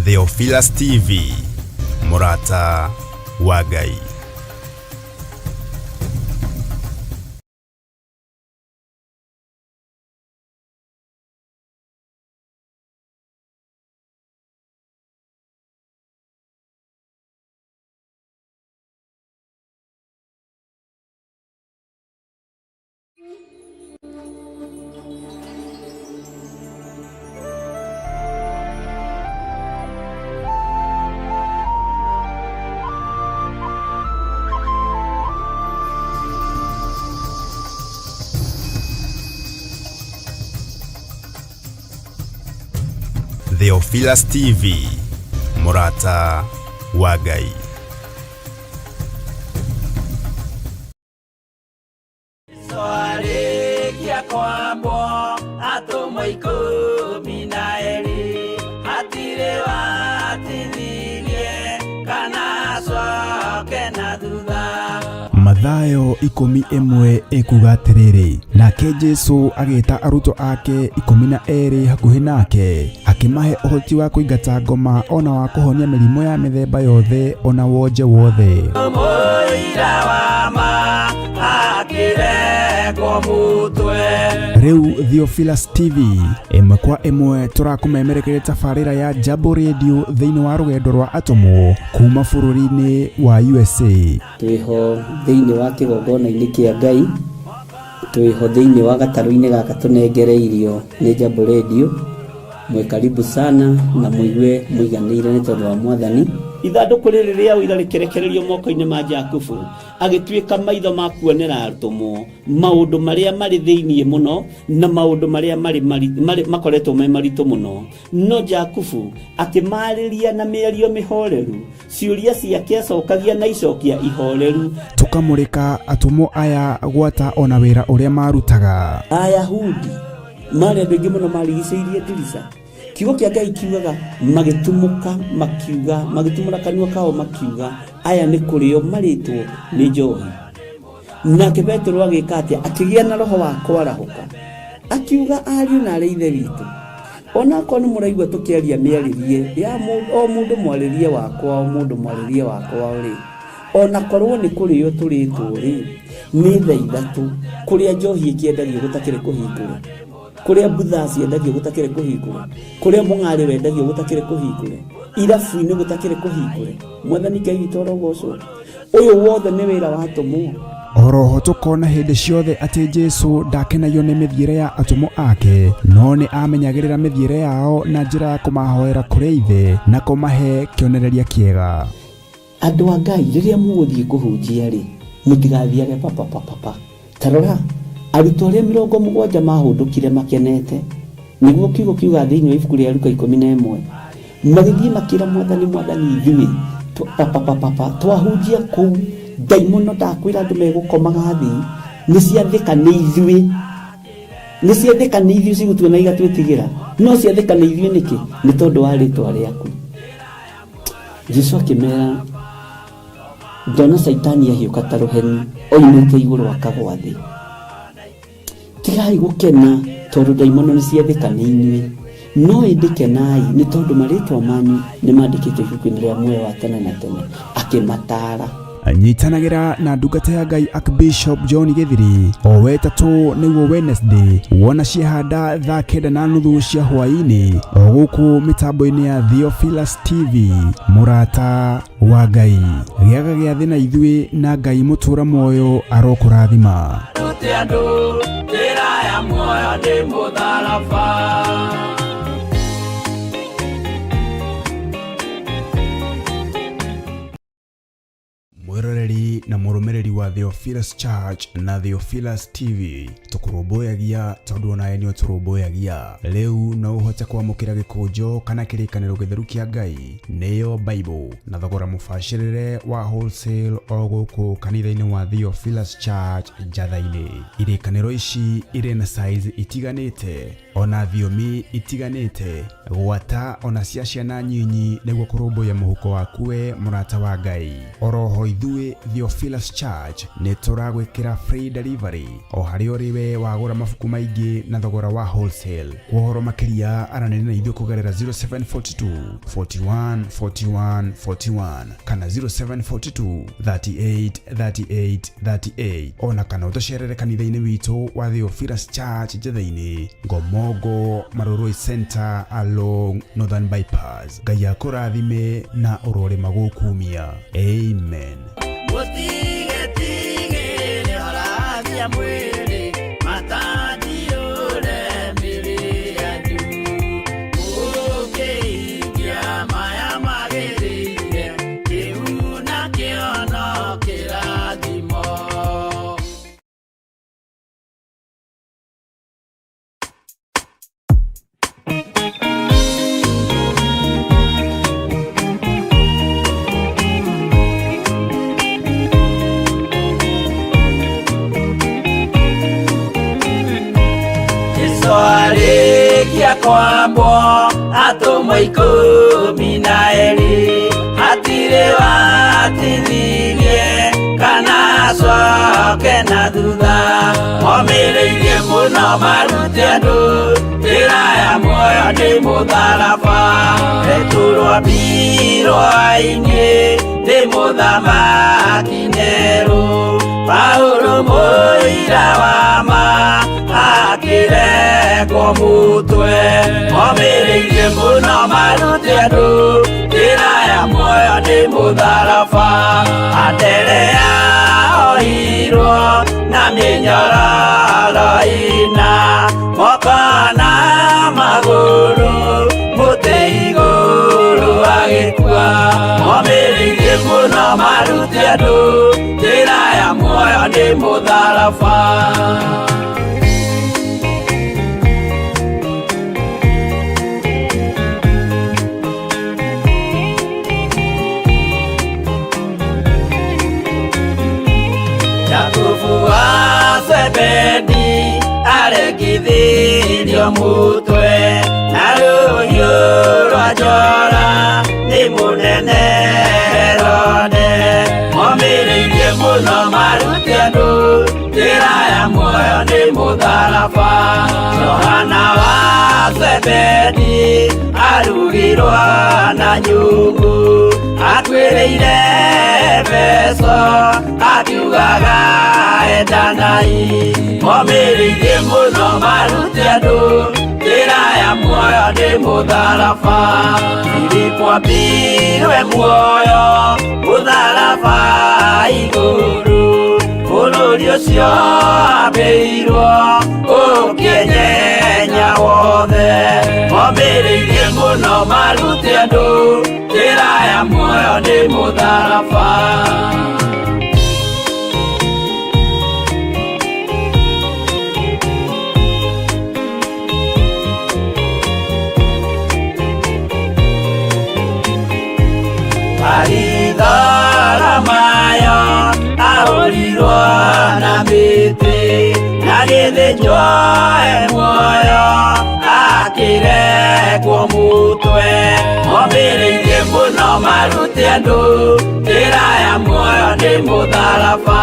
Theophilus TV, Murata wa Ngai. Theophilus TV, Murata wa Ngai. Mathayo 11 ekuga atiriri, nake Jesu ageta aruto ake 12 hakuhi nake, akimahe uhoti wa kuingata ngoma ona wa kuhonia mirimo ya mithemba yothe ona wonje wothe. Riu Theophilus TV imwe kwa imwe turakumemerekeria tabarira ya Jambo Radio thiini wa rugendo rwa atomo kuma bururi-ini wa USA. Twiho thiini wa kigongona-ini kia Ngai, twiho thiini wa gataru-ini gaka tunengereirio ni Jambo Radio. Mwe karibu sana na muigue muiganire ni tondu wa Mwathani. Ithanduku riri ria uira rikerekererio moko-ini ma Jakubu, agituika maitho ma kuonera arutumo maundu maria mari thiini muno na maundu maria mari makoretwo me maritu muno. No Jakubu akimariria na mĩario mĩhoreru, ciuria ciake acokagia na icokia ihoreru. Tukamurika atumo aya gwata ona wira uria marutaga. Ayahudi mari andu aingi muno marigicĩirie ndirica. Kiugo kia Ngai kiugaga magitumuka makiuga, magitumura kanua kao makiuga aya ni kurio maritwo ni njohi. Nake Petro agika atia, akigia na roho wa kwarahuka, akiuga ariu na ari ithe witu, ona ko ni muraigua tukiaria miaririe ya o mundu mwaririe wakwa, o mundu mwaririe wakwa uri, ona korwo ni kurio turitwo ri ni thaa ithatu, kuria njohi ikiendagio gutakire kuhingura, kuria butha ciendagio gutakire kuhingure, kuria mung'ari wendagio gutakire kuhingure, irabu-ini gutakire kuhingure. Mwathani Ngai witũ arogocwo. Uyu wothe ni wira wa atomo. Oroho tukona hindi ciothe ati Jesu ndakenagio ni mithiire ya atomo ake, no ni amenyagirira mithiire yao na njira ya kumahoera kuria ithe na kumahe kionereria kiega. Andu a Ngai riria muguthie kuhunjia ri, mutigathiage papa. Tarora arutwo aria 70 mahundukire makenete, niguo kiugo kiuga thiini wa ibuku ria Luka 11, magithie makira Mwathani ithuĩ papa twahunjia kuu daimono ndakwira andu megukomaga thi ni ciathika ni ithuĩ cigutue na igatwitigira, no ciathika ni ithuĩ niki? Ni tondu wa ritwa riaku. Jesu akimera, ndona Saitani ahiuka ta ruheni oimite iguru akagwa thi. Tigai gukena tondu daimono ni ciathika ni inyuĩ, no indikenai ni tondu maritwa manyu ni mandikitwo ibuku-ini ria muoyo wa tene na tene. Akimatara anyitanagira na ndungata ya Ngai Archbishop John Githiri o wetatu niguo Wednesday wona ciahanda thaa 9:30 cia hwaini o guku mitambo-ini ya Theophilus TV, Murata wa Ngai. Giaga gia thi na ithuĩ na Ngai mutura moyo arokurathima. Mwiroreri mwandĩki na mũrũmĩrĩri wa Theophilus Church na Theophilus TV. Tũkũrũmbũyagia tondũ onawe nĩ ũtũrũmbũyagia. Rĩu no ũhote kwamũkĩra gĩkũnjo kana kĩrĩkanĩro gĩtheru kĩa Ngai nĩyo Bible na thogora mũbacĩrĩre wa wholesale o gũkũ kanitha-inĩ wa Theophilus Church Njatha-inĩ. Irĩkanĩro ici irĩ na size itiganĩte ona thiomi itiganĩte, gwata ona cia ciana nyinyi nĩguo kũrũmbũya mũhuko waku we mũrata wa Ngai. Oroho ithuĩ Theophilus Church nĩ tũragwĩkĩra free delivery o harĩ ũrĩ we wagũra mabuku maingĩ na thogora wa wholesale. Kwa ũhoro makĩria aranĩria na ithuĩ kũgerera 0742 41 41 41 kana 0742 38 38 38 ona kana ũtũcerere kanitha-inĩ witũ wa Theophilus Church Njatha-inĩ, Ngomongo Maroroi Center along Northern Bypass. Ngai akũrathime na ũrore magũkumia. Amen. Kwambo atumwo 12 hatirĩ watithirie kana acoke na thutha, momĩrĩirie mũno marute andũ njĩra ya muoyo nĩ mũtharaba. Rĩturwo mbirwa-inĩ nĩ mũthamaki Nero, Paulo mũira wa ma akĩrengwo mũtwe, momĩrĩirie mũno marute andũ njĩra ya muoyo nĩ mũtharaba. Anderea ohirwo na mĩnyororo ina, moko na magũrũ mũtĩ igũrũ agĩkua, momĩrĩirie mũno marute andũ njĩra ya muoyo nĩ mũtharaba. Zebedi aregithirio mũtwe na rũhiũ rwa njora nĩ mũnene Herode, momĩrĩirie mũno marute andũ njĩra ya muoyo nĩ mũtharaba. Johana wa Zebedi arugirwo na nyũngũ akwĩrĩire Efeso akiugaga endanai, momĩrĩirie mũno marute andũ njĩra ya muoyo nĩ mũtharaba. Filipo ambirwe muoyo mũtharaba igũrũ, bũrũri ũcio ambĩirwo ũkĩnyenya wothe, momĩrĩirie mũno marute andũ njĩra ya muoyo nĩ mũtharaba. Mayo ahũrirwo na mĩtĩ na gĩthĩnjwo muoyo akĩrengwo mũtwe, momĩrĩirie mũno marute andũ njĩra ya muoyo nĩ mũtharaba.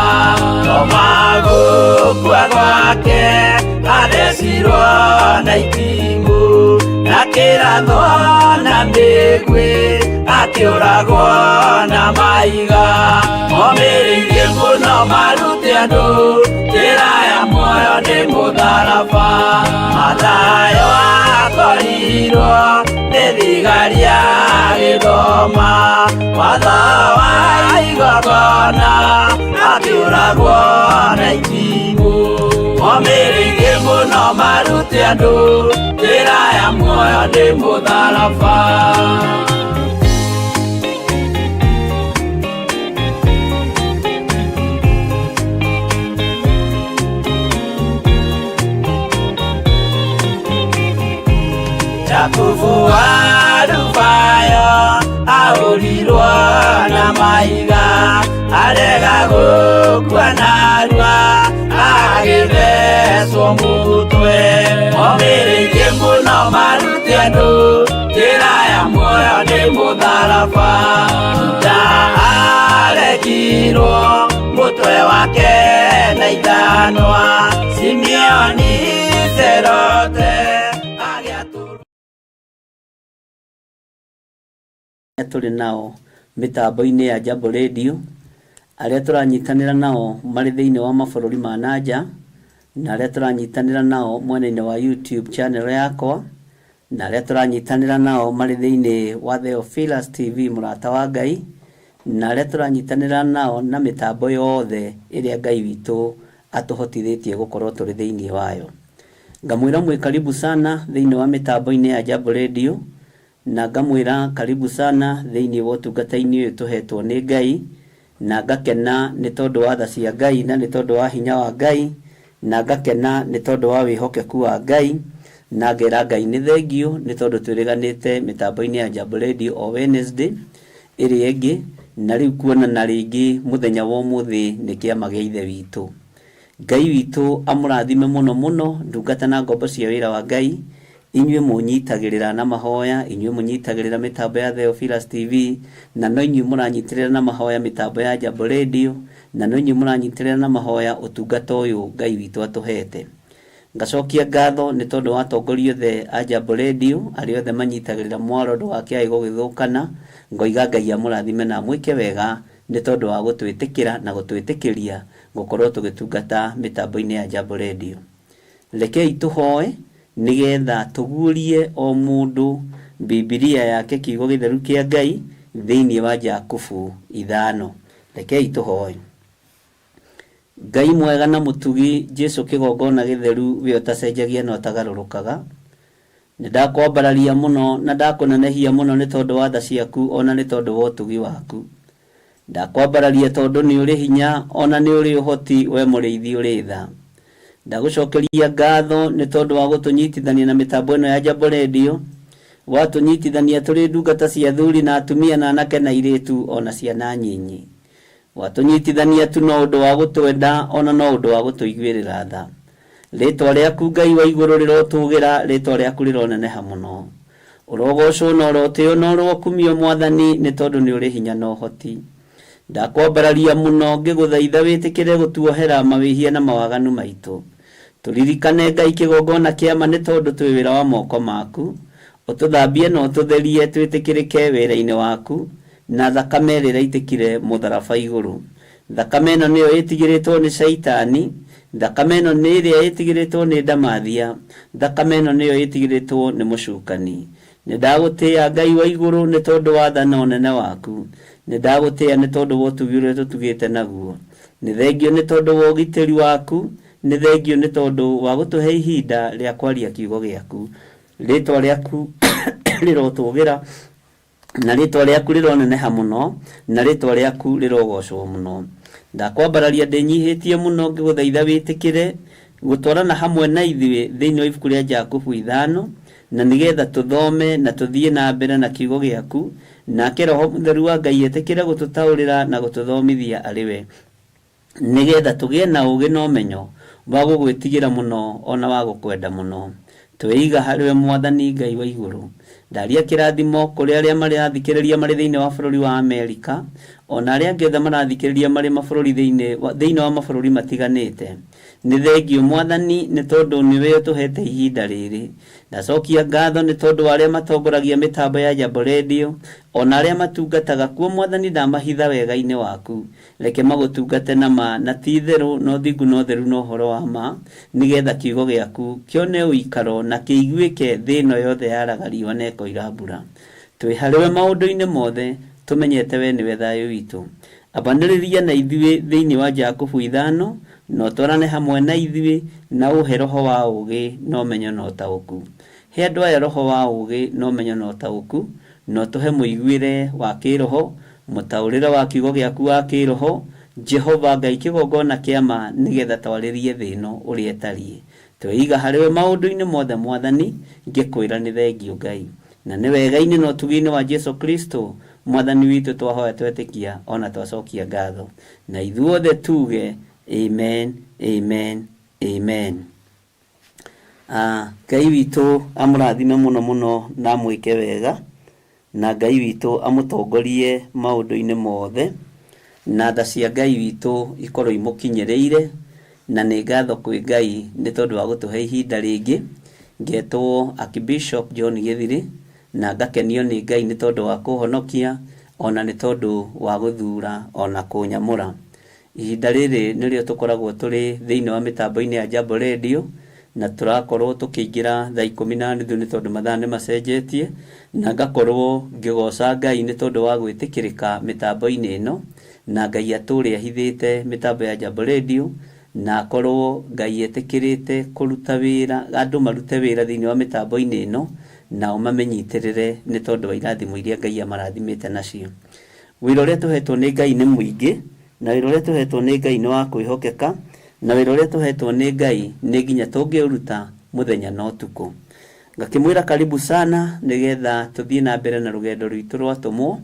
Toma gũkua gwake athecirwo na itimũ na kĩratho na mĩguĩ akĩũragwo na maiga, momĩrĩirie mũno marute andũ njĩra ya muoyo nĩ mũtharaba. Mathayo akorirwo nĩ thigari agĩthoma watho wa igongona akĩũragwo na itimũ, momĩrĩirie mũno marute andũ njĩra ya muoyo nĩ mũtharaba. arega gũkua narua agĩthecwo mũtwe omĩrĩirie mũno marute andũ njĩra ya muoyo nĩ mũtharaba Juda arekirwo mũtwe wake na ithanwa Simeoni Zelote tũrĩ nao mitambo-inĩ ya Jambo Radio arĩa tũranyitanĩra nao marĩ thĩinĩ wa mabũrũri ma nanja na arĩa tũranyitanĩra nao mwena-inĩ wa YouTube channel yakwa na arĩa tũranyitanĩra nao marĩ thĩinĩ wa Theophilus TV mũrata wa Ngai na arĩa tũranyitanĩra nao na mĩtambo yothe ĩrĩa Ngai witũ atũhotithĩtie gũkorwo tũrĩ thĩinĩ wayo. Ngamwĩra mwĩ karibu sana thĩinĩ wa mĩtambo-inĩ ya Jambo Radio na ngamwĩra karibu sana thĩinĩ wa ũtungata-inĩ ũyũ tũhetwo nĩ Ngai na ngakena nĩ tondũ wa tha cia Ngai na nĩ tondũ wa hinya wa Ngai na ngakena nĩ tondũ wa wĩhokeku wa Ngai na ngera Ngai nĩ thengio nĩ tondũ twĩrĩganĩte mĩtambo-inĩ ya Jambo Radio o Wednesday ĩrĩa ĩngĩ na rĩu kuonana rĩngĩ mũthenya wa ũmũthĩ nĩ kĩama gĩa Ithe witũ. Ngai witũ amũrathime mũno mũno ndungata na ngombo cia wĩra wa Ngai inyuĩ mũnyitagĩrĩra na mahoya inyuĩ mũnyitagĩrĩra mĩtambo ya Theophilus TV na no inyuĩ mũranyitĩrĩra na mahoya mĩtambo ya Jambo Radio na no inyuĩ mũranyitĩrĩra na mahoya ũtungata ũyũ Ngai witũ atũhete. Ngacokia ngatho nĩ tondũ wa atongoria othe a Jambo Radio arĩa othe manyitagĩrĩra mwarondo wa kĩai gũgĩthũkana ngoiga Ngai amũrathime na mwĩke wega nĩ tondũ wa gũtwĩtĩkĩra na gũtwĩtĩkĩria gũkorwo tũgĩtungata mĩtambo-inĩ ya Jambo Radio. Rekei tũhoe nigetha tugurie o mundu Biblia yake kiugo githeru kia Ngai thĩinĩ wa Jakubu 5. Rekei tuhoe. Ngai mwega na mutugi Jesu kigongona githeru we utacenjagia na utagarũrũkaga. Nĩndakwambararia mũno na ndakunenehia mũno nĩ tondũ wa tha ciaku ona nĩ tondũ wa ũtugi waku. Ndakwambararia tondũ nĩ ũrĩ hinya ona nĩ ũrĩ ũhoti we mũrĩithi ũrĩ tha. Ndagucokeria ngatho nĩ tondũ wa gũtũnyitithania na mĩtambo ĩno ya Jambo Radio watũnyitithania tũrĩ ndungata cia athuri na atumia na anake na airĩtu ona ciana nyinyi watũnyitithania tu no ũndũ wa gũtwenda ona no ũndũ wa gũtũiguĩrĩra tha. Rĩĩtwa rĩaku Ngai wa igũrũ rĩrotũgĩra rĩĩtwa rĩaku rĩroneneha mũno ũrogocwo na ũrotĩo na ũrokumio Mwathani nĩ tondũ nĩ ũrĩ hinya na ũhoti. Ndakwambararia mũno ngĩgũthaitha wĩtĩkĩre gũtuohera mawĩhia na mawaganu maitũ. Turirikane Ngai kĩgongona kĩama nĩ tondũ twĩ wĩra wa moko maku ũtũthambie na ũtũtherie twĩtĩkĩrĩke wĩra-inĩ waku na thakame ĩrĩa ĩitĩkire mũtharaba igũrũ. Thakame ĩno nĩyo ĩtigĩrĩtwo nĩ Shaitani, thakame ĩno nĩ ĩrĩa ĩtigĩrĩtwo nĩ Ndamathia, thakame ĩno nĩyo ĩtigĩrĩtwo nĩ mũcukani. Nĩndagũtĩĩa Ngai wa igũrũ nĩ tondũ wa tha na ũnene waku. Nĩndagũtĩĩa nĩ tondũ wa ũtugi ũrĩa tũtugĩte naguo. Nĩ thengio nĩ tondũ wa ũgitĩri waku, nĩ thengio nĩ tondũ wa gũtũhe ihinda rĩa kwaria kiugo gĩaku. Rĩĩtwa rĩaku rĩrotũgĩra na rĩĩtwa rĩaku rĩroneneha mũno na rĩĩtwa rĩaku rĩrogocwo mũno. Ndakwambararia ndĩnyihĩtie mũno ngĩgũthaitha wĩtĩkĩre gũtwarana hamwe na ithuĩ thĩinĩ wa ibuku rĩa Jakubu 5 na nigetha tuthome na tuthie na mbere na kiugo gĩaku nake Roho Mũtheru wa Ngai etĩkĩre gũtũtaũrĩra na gũtũthomithia arĩ we nigetha tũgĩe na ũũgĩ na ũmenyo wa gũgwĩtigĩra mũno ona wa gũkwenda mũno. Twĩiga harĩ we Mwathani Ngai wa igũrũ. Ndaria kĩrathimo kũrĩ arĩa marathikĩrĩria marĩ thĩinĩ wa bũrũri wa Amerika ona arĩa angĩ othe marathikĩrĩria marĩ mabũrũri thĩinĩ wa mabũrũri matiganĩte. Nĩ thengio Mwathani nĩ tondũ nĩwe ũtũhete ihinda rĩrĩ. Ndacokia ngatho nĩ tondũ wa arĩa matongoragia mĩtambo ya Jambo Radio ona arĩa matungataga kuo Mwathani ndamahitha wega-inĩ waku. Reke magũtungate na ma na ti itherũ no thingu no theru no ũhoro wa ma nigetha kiugo gĩaku kĩone ũikaro na kĩiguĩke thĩ ĩno yothe yaraga riũa na ĩkoira mbura. Twĩ harĩ we maũndũ-inĩ mothe tũmenyete we nĩwe thayũ witũ. Ambanĩrĩria na ithuĩ thĩinĩ wa Jakubu 5 no twarane hamwe na ithuĩ na ũhe roho wa ũũgĩ na ũmenyo na ũtaũku. He andũ aya roho wa ũũgĩ na ũmenyo na ũtaũku no tũhe mũiguĩre wa kĩroho mũtaũrĩre wa kiugo gĩaku wa kĩroho Jehova Ngai kĩgongona kĩama nigetha twarĩrie thĩ ĩno ũrĩa ĩtariĩ. Twĩiga harĩ we maũndũ-inĩ mothe Mwathani ngĩkwĩra nĩ thengio Ngai na nĩ wega-inĩ na ũtugi-inĩ wa Jesu Kristo mwathani witũ twahoya twetĩkia ona twacokia ngatho, na ithuothe tuge amen, amen, amen. Ngai witũ amũrathime mũno mũno na mwĩke wega, na Ngai witũ amũtongorie maũndũ-inĩ mothe, na tha cia Ngai witũ ikorwo imũkinyĩrĩire, na nĩ ngatho kwĩ Ngai nĩ tondũ wa gũtũhe ihinda rĩngĩ. Ngetwo Archbishop John Gĩthiri, na ngakenio nĩ Ngai nĩ tondũ wa kũhonokia, ona nĩ tondũ wa gũthura ona kũnyamũra. Ihinda rĩrĩ nĩrĩo tũkoragwo tũrĩ thĩinĩ wa mĩtambo-inĩ ya Jambo Radio, na tũrakorwo tũkĩingĩra thaa 10:30 nĩ tondũ mathaa nĩ macenjetie, na ngakorwo ngĩgoca Ngai nĩ tondũ wa gwĩtĩkĩrĩka mĩtambo-inĩ ĩno, na Ngai atũre ahithĩte mĩtambo ya Jambo Radio, na akorwo Ngai etĩkĩrĩte kũruta wĩra, andũ marute wĩra thĩinĩ wa mĩtambo-inĩ ĩno, nao mamenyitĩrĩre nĩ tondũ wa irathimo iria Ngai amarathimĩte nacio. Wĩra ũrĩa tũhetwo nĩ Ngai nĩ mũingĩ, na wĩra ũrĩa tũhetwo nĩ Ngai nĩ wa kwĩhokeka, na wĩra ũrĩa tũhetwo nĩ Ngai nĩ nginya tũngĩũruta mũthenya na ũtukũ. Ngakĩmwĩra karibu sana nĩgetha tũthiĩ na mbere na rũgendo rwitũ rwatũmwo,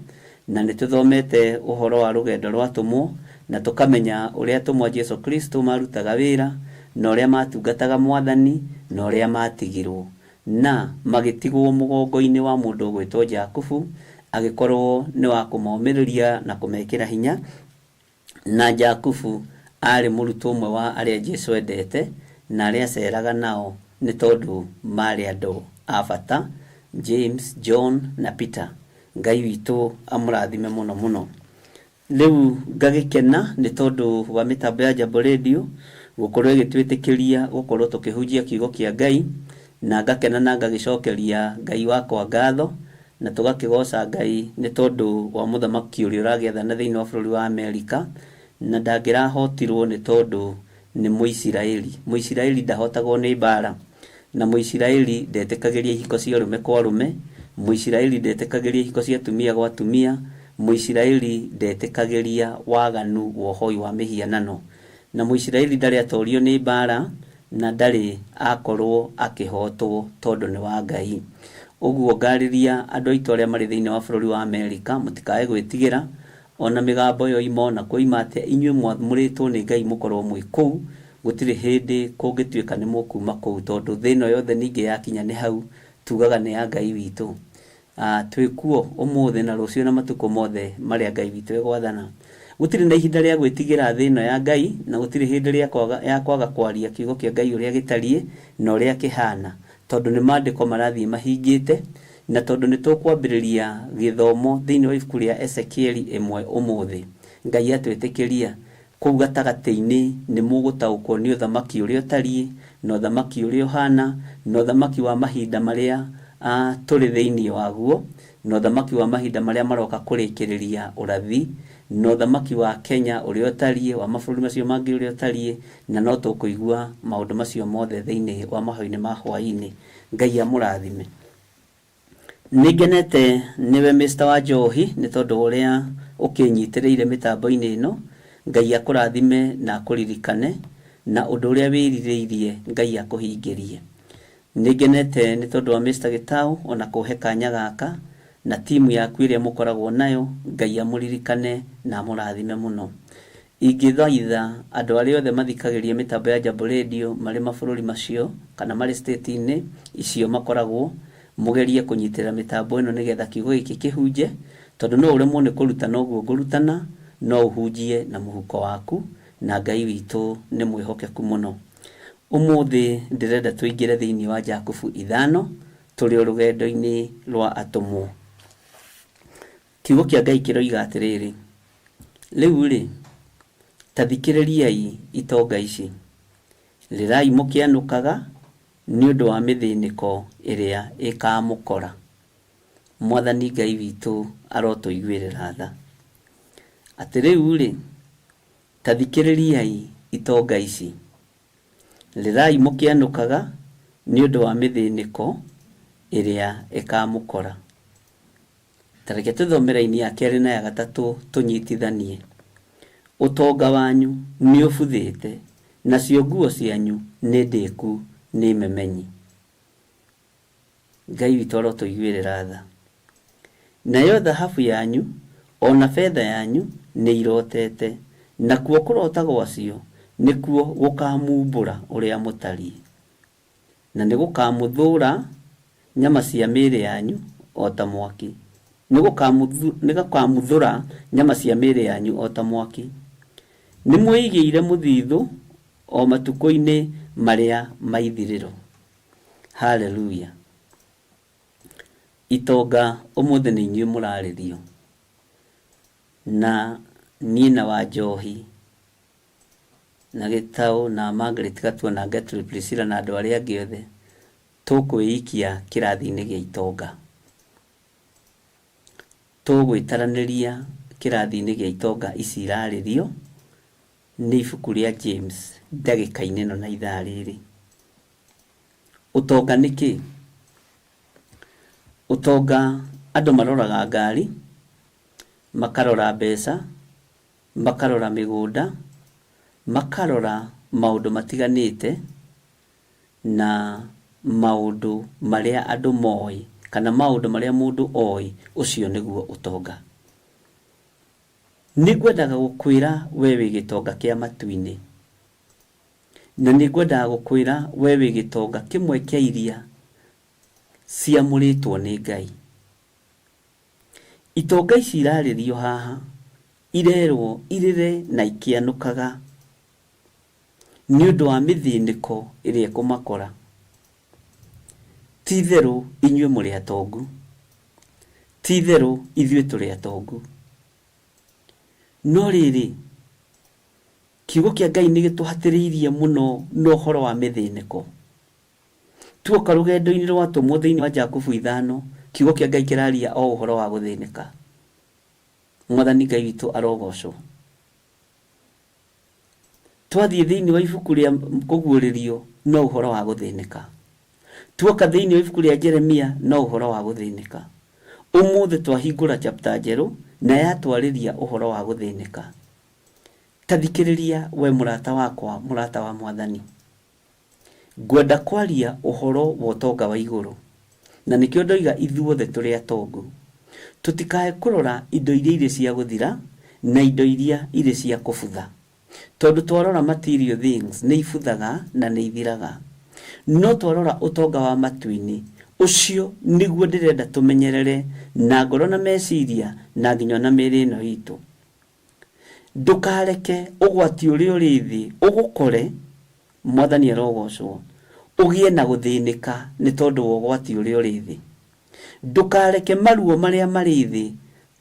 na nĩ tũthomete ũhoro wa rũgendo rwatũmwo, na tũkamenya ũrĩa atũmwo Jesu Kristo marutaga wĩra, na ũrĩa matungataga Mwathani, na ũrĩa matigirwo, na magĩtigwo mũgongo-inĩ wa mũndũ ũgwĩtwo Jakubu, agĩkorwo nĩ wa kũmomĩrĩria na kũmekĩra hinya. Na Jakubu arĩ mũrutwo ũmwe wa arĩa Jesu endete na arĩa aceraga nao nĩ tondũ marĩ andũ a bata, James, John na Peter. Ngai witũ amũrathime mũno mũno. Rĩu ngagĩkena nĩ tondũ wa mĩtambo ya Jambo Radio gũkorwo ĩgĩtwĩtĩkĩria gũkorwo tũkĩhunjia kiugo kĩa Ngai, na ngakena na ngagĩcokeria Ngai wakwa ngatho, na tũgakĩgoca Ngai nĩ tondũ wa mũthamaki ũrĩa ũragĩathana thĩinĩ wa bũrũri wa Amerika, na ndangĩrahotirwo nĩ tondũ nĩ Mũisiraeli. Mũisiraeli ndahotagwo nĩ mbara, na Mũisiraeli ndetĩkagĩria ihiko cia arũme kwa arũme, Mũisiraeli ndetĩkagĩria ihiko cia atumia gwa atumia, Mũisiraeli ndetĩkagĩria waganu wohoi wa mĩhianano, na Mũisiraeli ndarĩ atorio nĩ mbara, na ndarĩ akorwo akĩhotwo tondũ nĩ wa Ngai. Ũguo ngarĩria andũ aitũ arĩa marĩ thĩinĩ wa bũrũri wa Amerika, mũtikae gwĩtigĩra, ona mĩgambo yo imona kuoima atĩa inyuĩ mwamũrĩtwo nĩ Ngai mũkorwo mwĩ kũu, gũtirĩ hĩndĩ kũngĩtuĩka nĩ mũkuma kũu, tondũ thĩno yothe ningĩ yakinya nĩ hau tugaga nĩ ya Ngai witũ. Twĩkuo ũmũthĩ na rũciũ na matukũ mothe marĩa Ngai witũ egwathana. Gũtirĩ na ihinda rĩa gwĩtigĩra thĩno ya Ngai, na gũtirĩ hĩndĩ ya kwaga kwaria kiugo kĩa Ngai ũrĩa gĩtariĩ na ũrĩa kĩhana, tondũ nĩ maandĩko marathiĩ mahingĩte, na tondũ nĩ tũkwambĩrĩria gĩthomo thĩinĩ wa ibuku rĩa Ezekieli 1 ũmũthĩ. Ngai atwĩtĩkĩria kũu gatagatĩ-inĩ nĩ mũgũtaũkwo nĩ ũthamaki ũrĩa ũtariĩ, na ũthamaki ũrĩa ũhana, na ũthamaki wa mahinda marĩa tũrĩ thĩinĩ waguo, na ũthamaki wa mahinda marĩa maroka kũrĩkĩrĩria ũrathi, na ũthamaki wa Kenya ũrĩa ũtariĩ, wa mabũrũri macio mangĩ ũrĩa ũtariĩ, na no tũkũigua maũndũ macio mothe thĩinĩ wa mahoya-inĩ ma hwaĩ-inĩ. Ngai amũrathime. Nĩngenete nĩwe Mr. Wanjohi nĩ tondũ ũrĩa ũkĩnyitĩrĩire mĩtambo-inĩ ĩno. Ngai akũrathime na akũririkane, na ũndũ ũrĩa wĩrirĩirie Ngai akũhingĩrie. Nĩngenete nĩ tondũ wa Mr. Gĩtaũ ona kũhe kanya gaka, na timu yaku ĩrĩa mũkoragwo nayo. Ngai amũririkane na amũrathime mũno. Ingĩthaitha andũ arĩa othe mathikagĩria mĩtambo ya Jambo Radio marĩ mabũrũri macio kana marĩ state-inĩ icio makoragwo, mũgerie kũnyitĩrĩra mĩtambo ĩno nĩgetha kiugo gĩkĩ kĩhunje, tondũ no ũremwo nĩ kũrutana ũguo ngũrutana, no ũhunjie na mũhuko waku, na Ngai witũ nĩ mwĩhokeku mũno. Ũmũthĩ ndĩrenda tũingĩre thĩinĩ wa Jakubu 5, tũrĩ rũgendo-inĩ rwa atũmwo. Kiugo kĩa Ngai kĩroiga atĩrĩrĩ: rĩu-rĩ, ta thikĩrĩriai itonga ici, rĩrai mũkĩanũkaga nĩ ũndũ wa mĩthĩnĩko ĩrĩa ĩkamũkora. Mwathani Ngai witũ arotũiguĩrĩra tha. Atĩ rĩu-rĩ, ta thikĩrĩriai itonga ici, rĩrai mũkĩanũkaga nĩ ũndũ wa mĩthĩnĩko ĩrĩa ĩkamũkora. Tareke tũthomere ini ya kerĩ na ya gatatũ tũnyitithanie. Ũtonga wanyu nĩ ũbuthĩte, nacio nguo cianyu nĩ ndĩku nĩ memenyi. Ngai witũ arotũiguĩrĩra tha. nayo thahabu yanyu ona fedha yanyu nĩ irotete, nakuo kũrota gwacio nĩkuo gũkamumbũra ũrĩa mũtariĩ, na nĩ gũkamũthũra nyama cia mĩĩrĩ yanyu o ta mwaki, nĩ gũkamũthũra nyama cia mĩĩrĩ yanyu o ta mwaki. Nĩ mwĩigĩire mũthithũ o matukũ-inĩ marĩa maithirĩro. Haleluya. Itonga ũmũthĩ nĩ inyuĩ mũrarĩrio, na niĩ na Wanjohi na Gĩtaũ na Margaret Gatua na Gertrude Priscilla na andũ arĩa angĩ othe tũkwĩikia kĩrathi-inĩ gĩa itonga. Tũgwĩtaranĩria kĩrathi-inĩ gĩa itonga ici irarĩrio nĩ ibuku rĩa James ndagĩka-inĩ ĩno na ithaa rĩrĩ. Ũtonga nĩ kĩ? Ũtonga andũ maroraga ngari, makarora mbeca, makarora mĩgũnda, makarora maũndũ matiganĩte na maũndũ marĩa andũ moĩ, kana maũndũ marĩa mũndũ oĩ, ũcio nĩguo ũtonga. Nĩngwendaga gũkwĩra we wĩ gĩtonga kĩa matu-inĩ, na nĩngwendaga gũkwĩra we wĩ gĩtonga kĩmwe kĩa iria ciamũrĩtwo nĩ Ngai. Itonga ici irarĩrio haha irerwo irĩre na ikĩanũkaga nĩ ũndũ wa mĩthĩnĩko ĩrĩa ĩkũmakora. Ti itherũ inyuĩ mũrĩ atongu, ti itherũ ithuĩ tũrĩ atongu, no rĩrĩ kiugo kĩa Ngai nĩ gĩtũhatĩrĩirie mũno na ũhoro wa mĩthĩnĩko. Tuoka rũgendo-inĩ rwatũmwo thĩinĩ wa Jakubu 5, kiugo kĩa Ngai kĩraria o ũhoro wa gũthĩnĩka. Mwathani Ngai witũ arogocwo. Twathiĩ thĩinĩ wa ibuku rĩa kũguũrĩrio no ũhoro wa gũthĩnĩka. Tuoka thĩinĩ wa ibuku rĩa Jeremia no ũhoro wa gũthĩnĩka. Ũmũthĩ twahingũra chapter njerũ na yatwarĩria ũhoro wa gũthĩnĩka. Tathikĩrĩria we mũrata wakwa, mũrata wa Mwathani. Ngwenda kwaria ũhoro wa ũtonga wa igũrũ, na nĩkĩo ndoiga ithuothe tũrĩ atongu. Tũtikae kũrora indo iria irĩ cia gũthira na indo iria irĩ cia kũbutha, tondũ twarora material things nĩ ibuthaga na nĩ ithiraga, no twarora ũtonga wa matu-inĩ, ũcio nĩguo ndĩrenda tũmenyerere na ngoro na meciria na nginya na mĩĩrĩ ĩno itũ. Ndũkareke ũgwati ũrĩa ũrĩ thĩ ũgũkore, Mwathani arogocwo, ũgĩe na gũthĩnĩka nĩ tondũ wa ũgwati ũrĩa ũrĩ thĩ. Ndũkareke maruo marĩa marĩ thĩ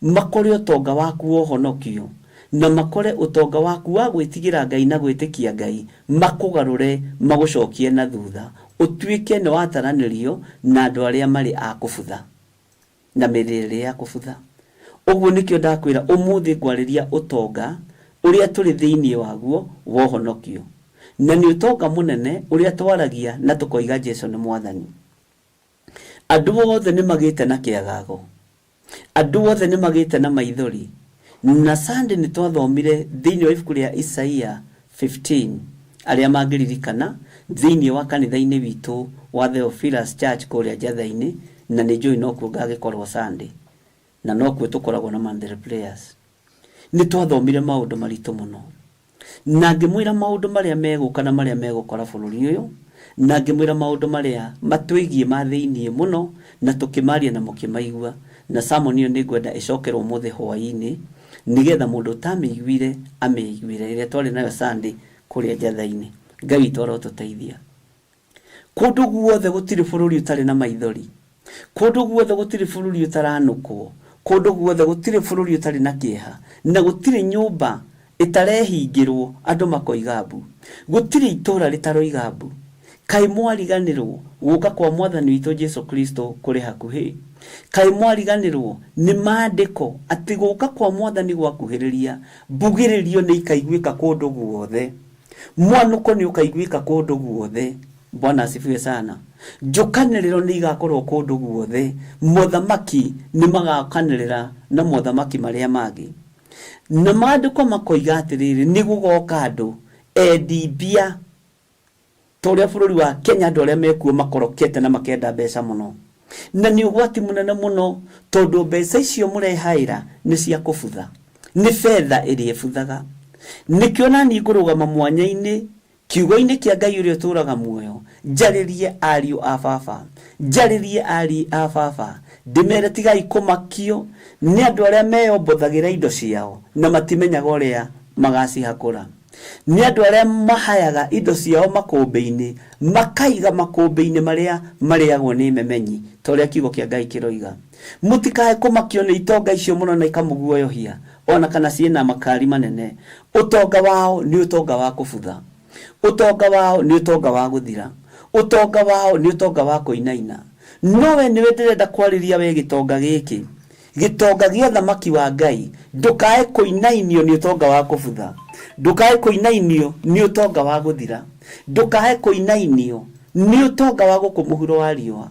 makore ũtonga waku wa ũhonokio, na makore ũtonga waku wa gwĩtigĩra Ngai na gwĩtĩkia Ngai makũgarũre magũcokie na thutha, ũtuĩke nĩ wataranĩrio na andũ arĩa marĩ a kũbutha na mĩrĩre ya kũbutha. Ũguo nĩkĩo ndakwĩra ũmũthĩ ngwarĩria ũtonga ũrĩa tũrĩ thĩinĩ waguo wa ũhonokio, na nĩ ũtonga mũnene ũrĩa twaragia na tũkoiga Jesũ nĩ Mwathani. Andũ othe nĩ magĩte na kĩagago, andũ othe nĩ magĩte na maithori. Na Sunday nĩ twathomire thĩinĩ wa ibuku rĩa Isaia 15, arĩa mangĩririkana, thĩinĩ wa kanitha-inĩ witũ wa Theophilus Church kũrĩa Njatha-inĩ, na nĩ njũĩ no kuo ngagĩkorwo Sunday, na no kuo tũkoragwo na Monday prayers. Nĩ twathomire maũndũ maritũ mũno, na ngĩmwĩra maũndũ marĩa megũka na marĩa megũkora bũrũri ũyũ, na ngĩmwĩra maũndũ marĩa matwĩgiĩ ma thĩinĩ mũno, na tũkĩmaria na mũkĩmaigua. Na sermon ĩyo nĩ ngwenda ĩcokerwo ũmũthĩ hwaĩ-inĩ, nĩgetha mũndũ ũtamĩiguire amĩiguire, ĩrĩa twarĩ nayo Sunday kũrĩa Njatha-inĩ. Ngai witũ arotũteithia. Kũndũ guothe gũtirĩ bũrũri ũtarĩ na maithori, kũndũ guothe gũtirĩ bũrũri ũtaranũkwo, kũndũ guothe gũtirĩ bũrũri ũtarĩ na kĩeha, na gũtirĩ nyũmba ĩtarehingĩrwo andũ makoiga mbu, gũtirĩ itũũra rĩtaroiga mbu. Kaĩ mwariganĩrwo gũka kwa Mwathani witũ Jesũ Kristo kũrĩ hakuhĩ? Kaĩ mwariganĩrwo nĩ maandĩko atĩ gũka kwa Mwathani gwakuhĩrĩria, mbugĩrĩrio nĩ ikaiguĩka kũndũ guothe, mwanũko nĩ ũkaiguĩka kũndũ guothe. Bwana asifiwe sana. Njũkanĩrĩro nĩ igakorwo kũndũ guothe, mothamaki nĩ magakanĩrĩra na mothamaki marĩa mangĩ. Na maandĩko makoiga atĩrĩrĩ, nĩ gũgoka andũ endi mbia, ta ũrĩa bũrũri wa Kenya andũ arĩa mekuo makorokete na makenda mbeca mũno. na ni ugwati munene muno tondu mbeca icio murehaira ni cia kubutha, ni fedha iri ebuthaga. Nikiona ni ngurugama mwanya-ini kiugo-ini kia Ngai uria turaga muoyo, njaririe ariu a baba, njaririe ari a baba, ndimere tigai kumakio ni andu aria meyombothagira indo ciao na matimenyaga uria magacihakura, ni andu aria mahayaga indo ciao makumbi-ini, makaiga makumbi-ini maria mariagwo ni memenyi, toria kiugo kia Ngai kiroiga. Mutikae kumakio ni itonga icio muno na ikamuguoyohia ona kana ciina makari manene. Utonga wao ni utonga wa kubutha, utonga wao ni utonga wa guthira, utonga wao ni utonga wa kuinaina. Nowe niwe ndirenda kwariria we gitonga giki, gitonga gia thamaki wa Ngai. Ndukae kuinainio ni utonga wa kubutha, ndukae kuinainio ni utonga wa guthira, ndukae kuinainio ni utonga wa gukumuhuro wa riwa,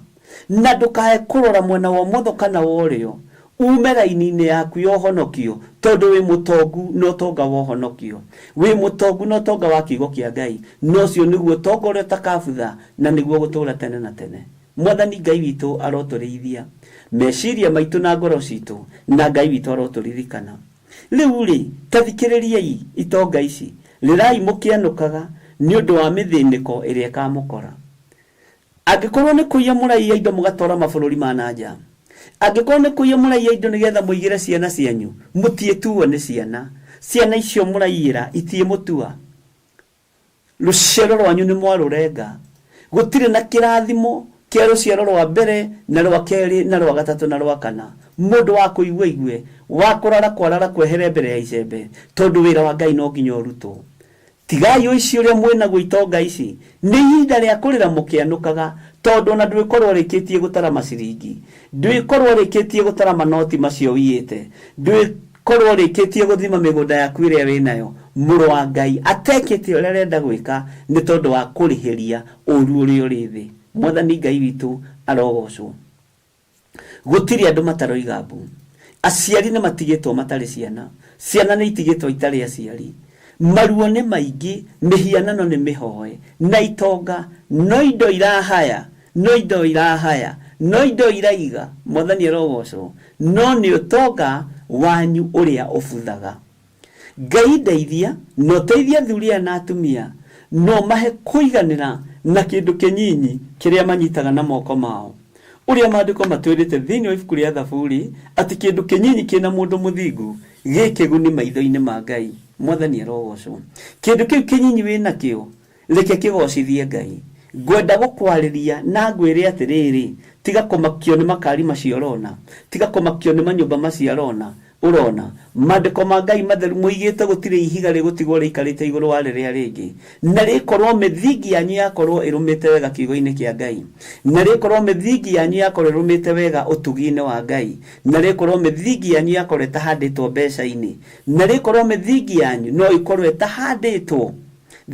na ndukae kurora mwena wa motho kana wa urio ume raini-ini yaku ya uhonokio, tondu wi mutongu no tonga wa uhonokio, wi mutongu no tonga wa kiugo kia Ngai, no cio niguo tonga uria utakabutha na niguo gutura tene na tene. Mwathani Ngai witu aroturithia meciria maitu na ngoro citu, na Ngai witu aroturirikana. Riu ri tathikiririei itonga ici, rirai mukianukaga ni undu wa mithiniko iria ikamukora. Angikorwo ni kuiya muraiya indo mugatora mabururi ma nanja, angikorwo ni kuiya muraiya indo nigetha muigire ciana cianyu, mutietuo ni ciana, ciana icio muraiyira itie mutua. Ruciaro rwanyu ni mwarurenga, gutire na kirathimo kia ruciaro rwa mbere na rwa keri na rwa gatatu na rwa kana. Mundu wa kuigwa igwe, wa kurara kwarara kwehere mbere ya icembe, tondu wira wa Ngai no nginya urutwo. Tigai uici uria mwena gwitonga ici ni ihinda ria kurira mukianukaga, tondu na ndwikorwo rikitie gutara maciringi, ndwikorwo rikitie gutara manoti macio wiyete, ndwikorwo rikitie guthima migunda yaku iria winayo. Muru wa Ngai atekete uria renda gwika ni tondu wa kurihiria uru uria uri thi. Mwathani Ngai witu arogocwo. Gutiri andu mataroiga mbu, aciari ni matigitwo matari ciana, ciana ni itigitwo itari aciari. Maruo ni maingi, mihianano ni mihoe, na itonga no indo irahaya, no indo irahaya, no indo iraiga. Mwathani arogocwo, no ni utonga wanyu uria ubuthaga. Ngai ndeithia no teithia thuria na atumia, no mahe kuiganira na kindu kinyinyi kiria manyitaga na moko mao. Uria maandiko matwirite thiini wa ibuku ria Thaburi ati kindu kinyinyi kina mundu muthingu gikiguni maitho-ini ma Ngai. Mwathani arogocwo. Kindu kiu kinyinyi wina kio reke kigocithie Ngai. Ngwenda gukwariria na ngwire atiriri, tiga kumakio ni makari macio rona, tiga kumakio ni manyumba macio rona. Urona maandiko ma Ngai matheru muigite gutire ihiga rigutigwo riikarite iguru wa riria ringi, na rikorwo mithingi yanyu yakorwo irumite wega kiugo-ini kia Ngai, na rikorwo mithingi yanyu yakorwo irumite wega utugi-ini wa Ngai, na rikorwo mithingi yanyu yakorwo itahanditwo mbeca-ini, na rikorwo mithingi yanyu no ikorwo itahanditwo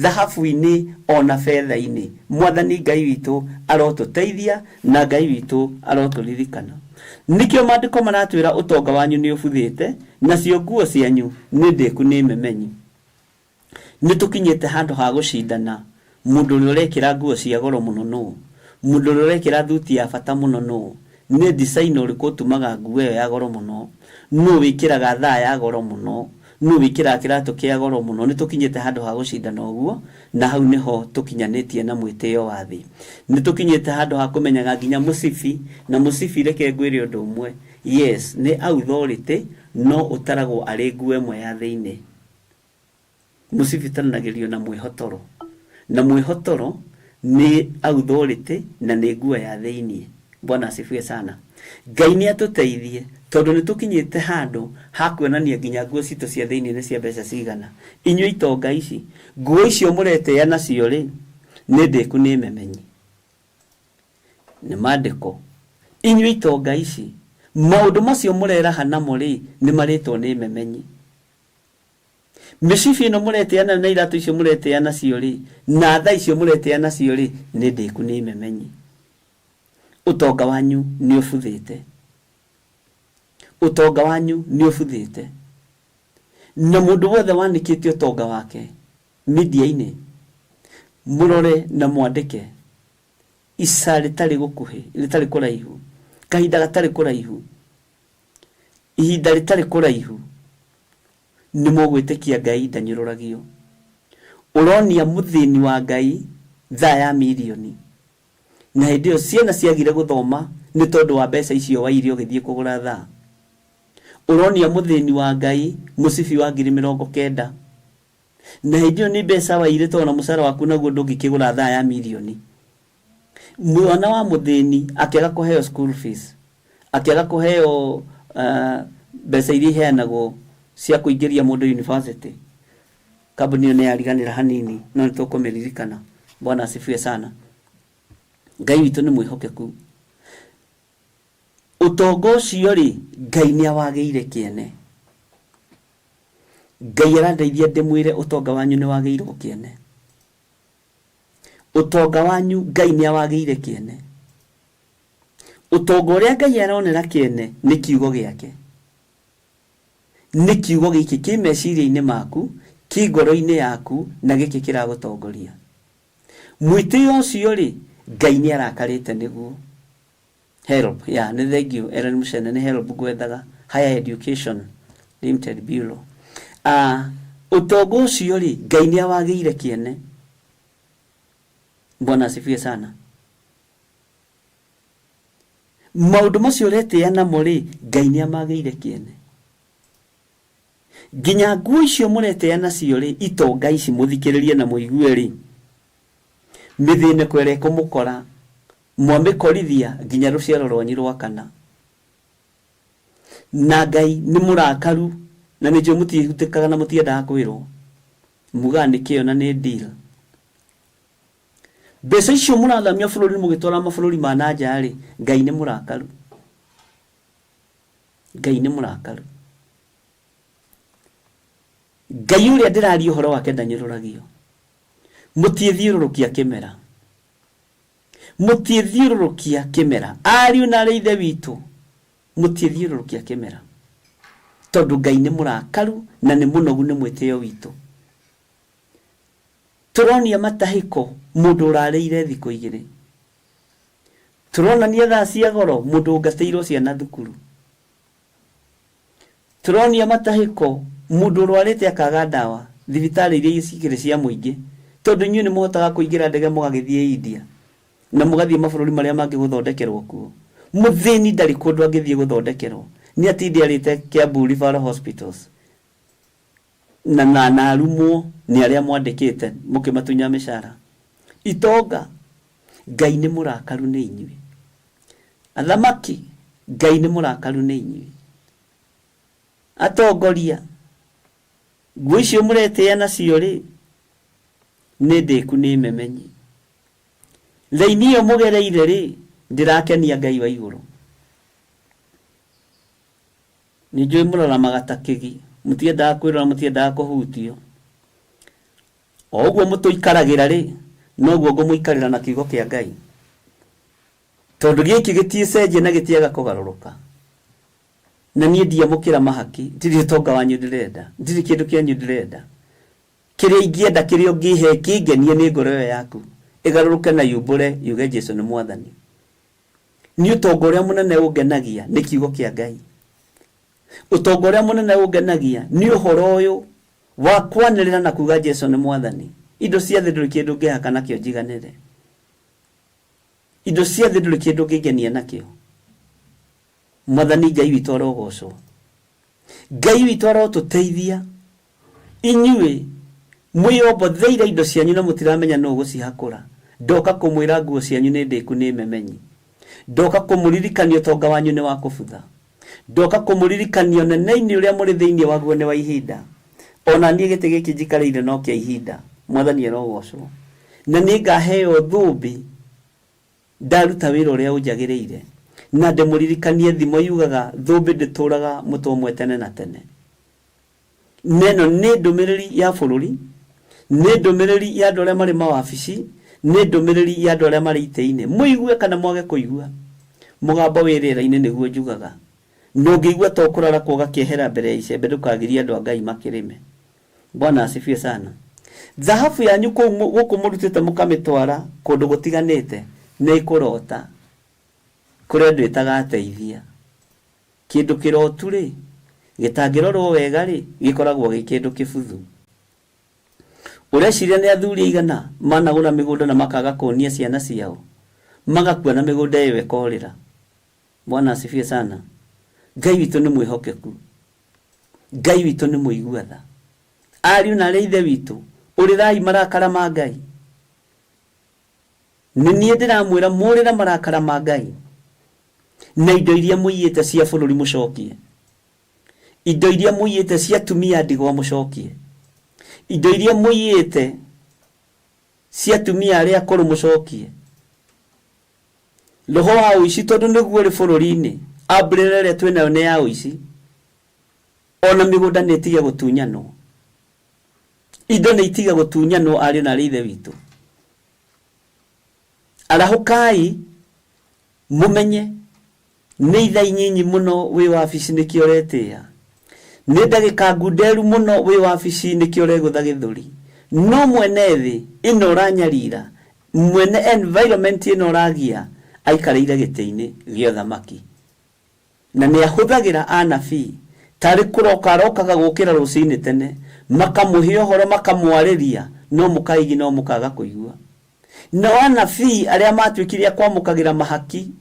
thahabu-ini ona fedha-ini. Mwathani Ngai witu arotuteithia na Ngai witu aroturirikana. Nikio maandiko maratwira utonga wanyu ni ubuthite, nacio nguo cianyu ni ndiku ni memenyi. Nitukinyite handu ha gucindana. Mundu uri urekira nguo cia goro muno no, mundu uri urekira thuti ya bata muno no, ni design uriku tumaga nguo ya goro muno, no wikiraga thaa ya goro muno, no wikira kiratu kia goro muno. Nitukinyite handu ha gucindana uguo, na hau niho tukinyanitie na mwitio wa thi. Nitukinyite handu ha kumenyaga nginya musifi, na musifi reke ngwire undu umwe. Yes, ni authority no utaragwo ari nguo imwe ya thiini. Musifi taranagirio na mwihotoro, na mwihotoro ni authority na ni nguo ya thiini. Bwana asifiwe sana. Ngai ni atuteithie tondu nitukinyite handu ha kuonania nginya nguo citu cia thiini ni cia mbeca cigana. Inyu itonga ici, nguo icio mureteya nacio ri ni ndiku ni memenyi. Ni maandiko. Inyu itonga ici, maundu macio mureraha namo ri ni maritwo ni memenyi. Micibi no mureteana na iratu icio mureteana nacio ri, na thaa icio mureteana nacio ri ni ndiku ni memenyi. Utonga wanyu ni ubuthite, utonga wanyu ni ubuthite, na mundu wothe wanikite utonga wake media-ini murore na mwandike isa ritari gukuhi ritari kuraihu kahinda gatari kuraihu ihinda ritari kuraihu ni mogwitikia Ngai ndanyururagio uronia muthini wa Ngai tha ya milioni na hindio ciana ciagire guthoma ni tondu wa mbeca icio wairi ugithie kugura tha uronia muthini wa Ngai musibi wa 90,000 na hindio ni mbeca wairi tona musara waku naguo ndungikigura tha ya milioni mwana wa muthini akiaga kuheo school fees akiaga kuheo mbeca iria heanagwo cia kuingiria mundu university kabuni ne yariganira hanini no nitukumiririkana Bwana asifiwe sana Ngai witu ni mwihokeku utongo ucio ri Ngai ni awageire kiene Ngai arandeithia ndimwire utonga wanyu ni wageirwo kiene utonga wanyu Ngai ni awageire kiene utongo uria Ngai aronera kiene ni kiugo giake ni kiugo giki kimeciria-ini maku kigoro-ini yaku na giki kiragutongoria mwitio ucio ri Ngai ni arakarite niguo help ni thank you Ellen Mushene ni help gwethaga Higher Education Limited Bureau utongo ucio ri Ngai ni awageire kiene Bwana asifiwe sana maundu macio reteana muri Ngai ni amageire kiene ginya nguo icio mureteana cio ri itonga ici muthikiririe na muigue ri mithine kwere kumukora mwamikorithia ginya ruciaro rwanyu rwakana na Ngai ni murakaru na nijo mutihutikaga na mutiendaga kwirwo muga nikio na ni deal mbeca icio murathamia bururi mugitwara mabũrũri ma nanja ri Ngai ni murakaru Ngai ni murakaru Ngai uria ndirari uhoro wake ndanyururagio mutiethiururukia kimera mutiethiururukia kimera ariu na reithe witu mutiethiururukia kimera tondu Ngai ni murakaru na ni munogu ni mwitio witu turonia matahiko mundu urareire thiku igire turonania tha cia goro mundu ngateirwo ciana thukuru turonia matahiko mundu rwarite akaga dawa thibitari iria cikire cia muingi tondu nyu ni muhotaga kuingira ndege mugagithie India na mugathie mabũrũri maria mangi guthondekerwo kuo muthini ndari kundu angithie guthondekerwo ni atindi arite Kiambu Referral Hospitals na arumo ni aria mwandikite mukimatunya mishara itonga Ngai ni murakaru ni inyui athamaki Ngai ni murakaru ni inyui atongoria nguo icio mureteana cio ri ni ndiku ni memenyi thaini iyo mugereire ri ndirakenia Ngai wa iguru ni njui murora magatakigi mutiendaga kwirora mutiendaga kuhutio oguo mutuikaragira ri noguo ngumuikarira na kiugo kia Ngai tondu giki gitiecenjie na gitiaga kugaruruka na nie ndiamukira mahaki ndiri tonga wanyu ndirenda ndiri kindu kianyu ndirenda kiria ingienda kiria ungihe kingenie ni ngoro yaku igaruruke na yumbure yuge Jesu ni mwathani ni utongo uria munene ungenagia ni kiugo kia Ngai utongo uria munene ungenagia ni uhoro uyu wa kwanirira na kuga Jesu ni mwathani indo cia thi nduri kindu ngihaka nakio njiganire indo cia thi nduri kindu ngigenia nakio mwathani Ngai witu arogocwo Ngai witu arotuteithia inyue mwiyombo theira indo cianyu na mutiramenya no gucihakura ndoka kumwira nguo cianyu ni ndiku ni memenyi ndoka kumuririkania tonga wanyu ni wa kubutha ndoka kumuririkania nene-ini uria muri thiini waguo ni wa ihinda ona nie gite giki njikareire no kia ihinda mwathani arogocwo na ni ngaheo thumbi ndaruta wira uria unjagiriire na ndemuririkanie thimo yugaga thumbi ndituraga mutomwe tene na tene neno ni ndumiriri ya bururi ni ndumiriri ya ndore mari mawabici ni ndumiriri ya ndore mari ite-ini muigue kana mwage kuigua mugamba wirira-ini niguo njugaga ndungigua to kurara kuga kiehera mbere ya icembe ndukagiria andu a Ngai makirime Bwana asifiwe sana dhahabu yanyu guku murutite mukamitwara kundu gutiganite ni ikurota kuri andu itagateithia kindu kirotu ri gitangirorwo wega ri gikoragwo gikindu kibuthu ureciria ni athuri igana managura migunda na makaga kuonia ciana ciao magakua na migunda iyo ikorira. Bwana asifie sana. Ngai witu ni mwihokeku, Ngai witu ni muiguatha. Ariu na ithe witu urirai marakara ma Ngai. Nini ndiramwira murira marakara ma Ngai na indo iria muiyete cia bururi mucokie, indo iria muiyete cia tumia ndigwa mucokie, indo iria muiyete cia tumia aria akuru mucokie. Roho wa uici tondu niguo ri bururi-ini abirere twinayo ni ya uici, ona migunda ni tiga gutunyanwo, indo ni itiga gutunyanwo ari na rithe witu. Arahukai mumenye ni itha inyinyi muno wi wabici ni kioretia, ni ndagika ngunderu muno wi wabici ni kioregutha githuri, no mwene thi ino uranyarira, mwene environment ino uragia aikareire gite-ini gio thamaki, na ni ahuthagira anabii tari kuroka rokaga gukira rucini tene makamuhe uhoro makamwariria, no mukaigi no mukaga kuigua. Na anabii aria matwikiria kwamukagira mahaki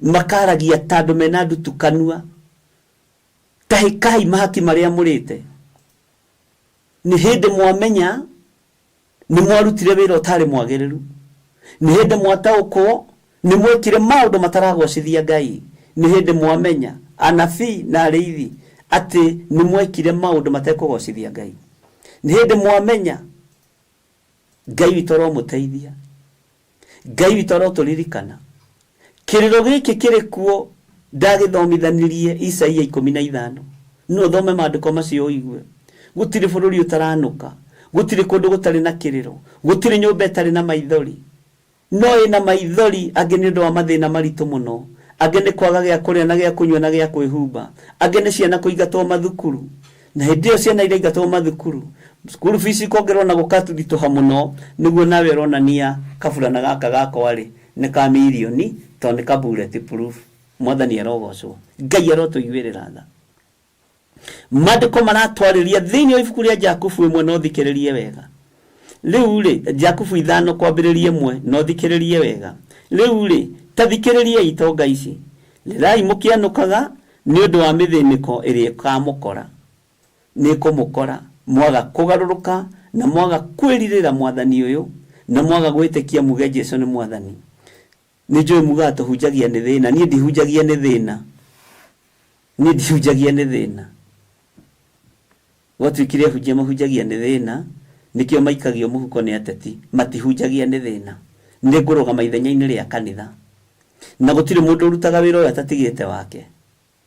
makaragia tandu mena ndutukanua, tahikai mahaki maria murite. Ni hindi mwamenya ni mwarutire wira utari mwagiriru, ni hindi mwataukwo ni mwekire maundu mataragwacithia Ngai, ni hindi mwamenya anabii na ariithi ati ni mwekire maundu matekugwacithia Ngai, ni hindi mwamenya Ngai witoro muteithia, Ngai witoro turirikana. Kiriro giki kiri kuo ndagithomithanirie Isaia 15, no thome maandiko macio igwe. Gutiri bururi utaranuka, gutiri kundu gutari na kiriro, gutiri nyumba itari na maithori, no ina maithori ageni ndo wa mathina maritu muno, ageni kwaga gya kuria na gya kunywa na gya kwihumba, ageni ciana kuigatwo mathukuru, na hindi yo ciana ira igatwo mathukuru, school fees kongerwo na gukatuthituha muno, niguo nawe ronania kabulana gaka gako ari ni ka milioni tondu ka bulletproof. Mwathani arogocwo, Ngai arotuiguirira tha. Maandiko maratwariria thiini wa ibuku ria Jakubu 1 no thikiririe wega. Riu ri Jakubu 5 kwambiririe 1 no thikiririe wega. Riu ri tathikiririe itonga ici, rirai mukianukaga ni undu wa mithiniko iri kamukora, ni kumukora mwaga kugaruruka na mwaga kwiririra mwathani uyu na mwaga gwitikia muge Jesu ni mwathani. Ni joy muga tuhunjagia ni thina, ni ndihunjagia ni thina, ni ndihunjagia ni thina. Watu ikire hujia mahunjagia ni thina, nikio maikagio muhuko ni ateti matihunjagia ni thina. Ni nguruga maithenya-ini ria kanitha, na gutire mundu urutaga wira uyu atatigite wake.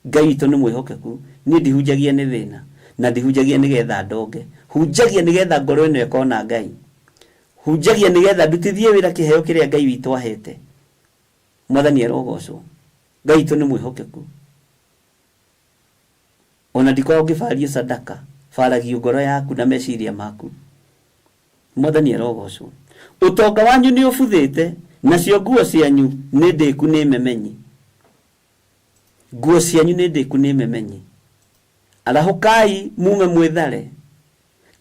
Ngai witu ni mwihokeku, ni ndihunjagia ni thina na ndihunjagia nigetha ndonge, hunjagia nigetha ngoro ino ikona Ngai, hunjagia nigetha ndutithie wira kiheo kiria Ngai witu ahete. Mwathani arogocwo, Ngai witu ni mwihokeku. Ona ndikwa ungifaria sadaka, faragio ngoro yaku na meciria maku. Mwathani arogocwo. Utonga wanyu ni ubuthite, nacio nguo cianyu ni ndiku ni memenyi, nguo cianyu ni ndiku ni memenyi. Arahukai mume mwithare,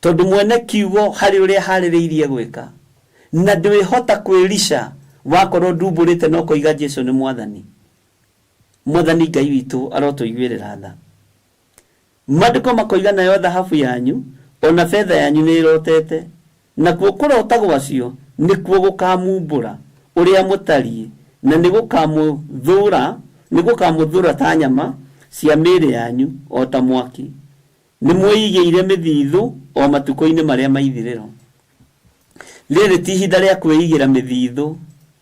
tondu mwene kiugo hari uria haririirie gwika, na ndwihota kwirisha wakorwo ndumburite no kuiga Jesu ni mwathani. Mwathani Ngai witu arotuiguirira tha. Maandiko makoiga nayo thahabu yanyu ona fedha yanyu ni irotete, na kuo kurota gwacio ni kuo gukamumbura uria mutarie, na ni gukamuthura ta nyama cia miri yanyu o ta mwaki. Ni mwigiire mithithu o matuko-ini maria maithiriro. Riri ti ihinda ria kwigira mithithu,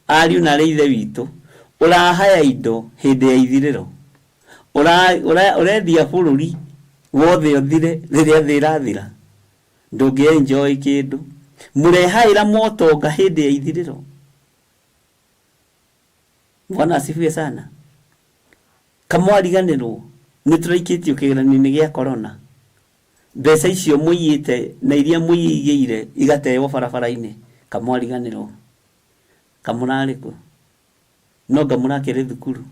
ariu na ithe witu urahaya indo hindi ya ithiriro. Urethia bururi wothe uthire riria thi irathira, ndungi enjoy kindu. Murehaira motonga hindi ya ithiriro. Bwana asifiwe sana. Kamwariganirwo ni turaikitio kigeranio-ini gia corona, mbeca icio muiyite na iria muigiire igatewo barabara-ini, kamwariganirwo. Kamurariku noga murakere thukuru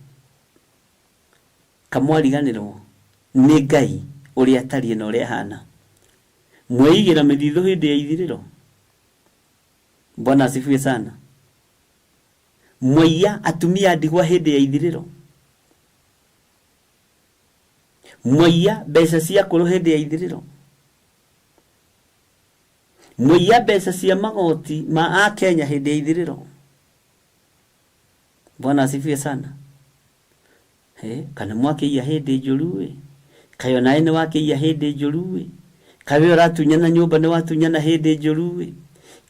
kamwariganirwo ni Ngai uri atari na uri hana mweigira mithithu hindi ya ithiriro. Bwana asifiwe sana. Mwaiya atumia ndigwa hindi ya ithiriro. Mwaiya mbeca cia kuru hindi ya ithiriro. Mwaiya mbeca cia magoti ma Kenya hindi ya ithiriro. Bwana asifiwe sana. Kana mwakeiya hindi njuru kayo nae ni wakeiya hindi njuru kawe uratunyana nyumba ni watunyana hindi njuru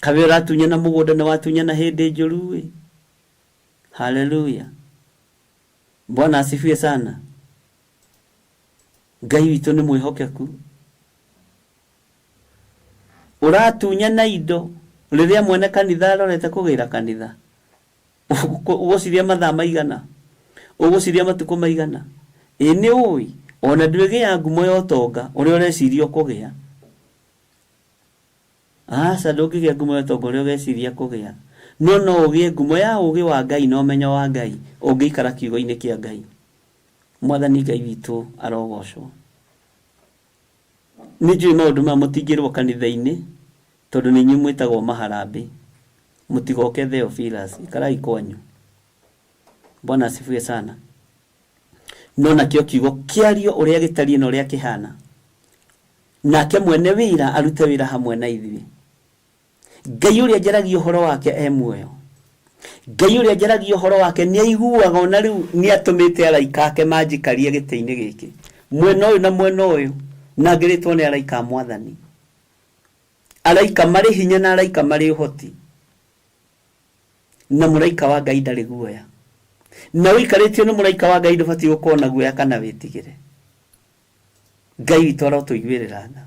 kawe uratunyana mugunda ni watunyana hindi njuru. Haleluya. Bwana asifiwe sana. Ngai witu ni mwihokeku. Uratunyana indo riria mwene kanitha arorete kugira kanitha ugociria mathaa maigana ugociria matuko maigana ni ui ona ndwigia ngumo ya utonga uria ureciria kugia. Asa ndugigia ngumo ya utonga uria ureciria kugia no ugie ngumo ya ugi wa Ngai no menyo wa Ngai ungiikara kiugo-ini kia Ngai. Mwathani Ngai witu arogocwo. Nijui maundu ma mutingirwo kanitha-ini tondu ni nyumwitagwo maharambi mutigoke Theophilus ikarai kwanyu. Bwana asifiwe sana. No nakio kiugo kiario uria gitarie na uria kihana nake mwene wira arute wira hamwe na ithuĩ. Ngai uria njaragia uhoro wake muoyo. Ngai uria njaragia uhoro wake ni aiguaga ona riu ni atumite araika ake manjikarie gite-ini giki mwena uyu na mwena uyu na ngiritwo ni araika Mwathani. Araika mari hinya na araika mari uhoti na muraika wa Ngai ndari guoya na wikaritio ni muraika wa Ngai ndubati gukorwo na guoya kana witigire. Ngai witu arotuiguirira tha.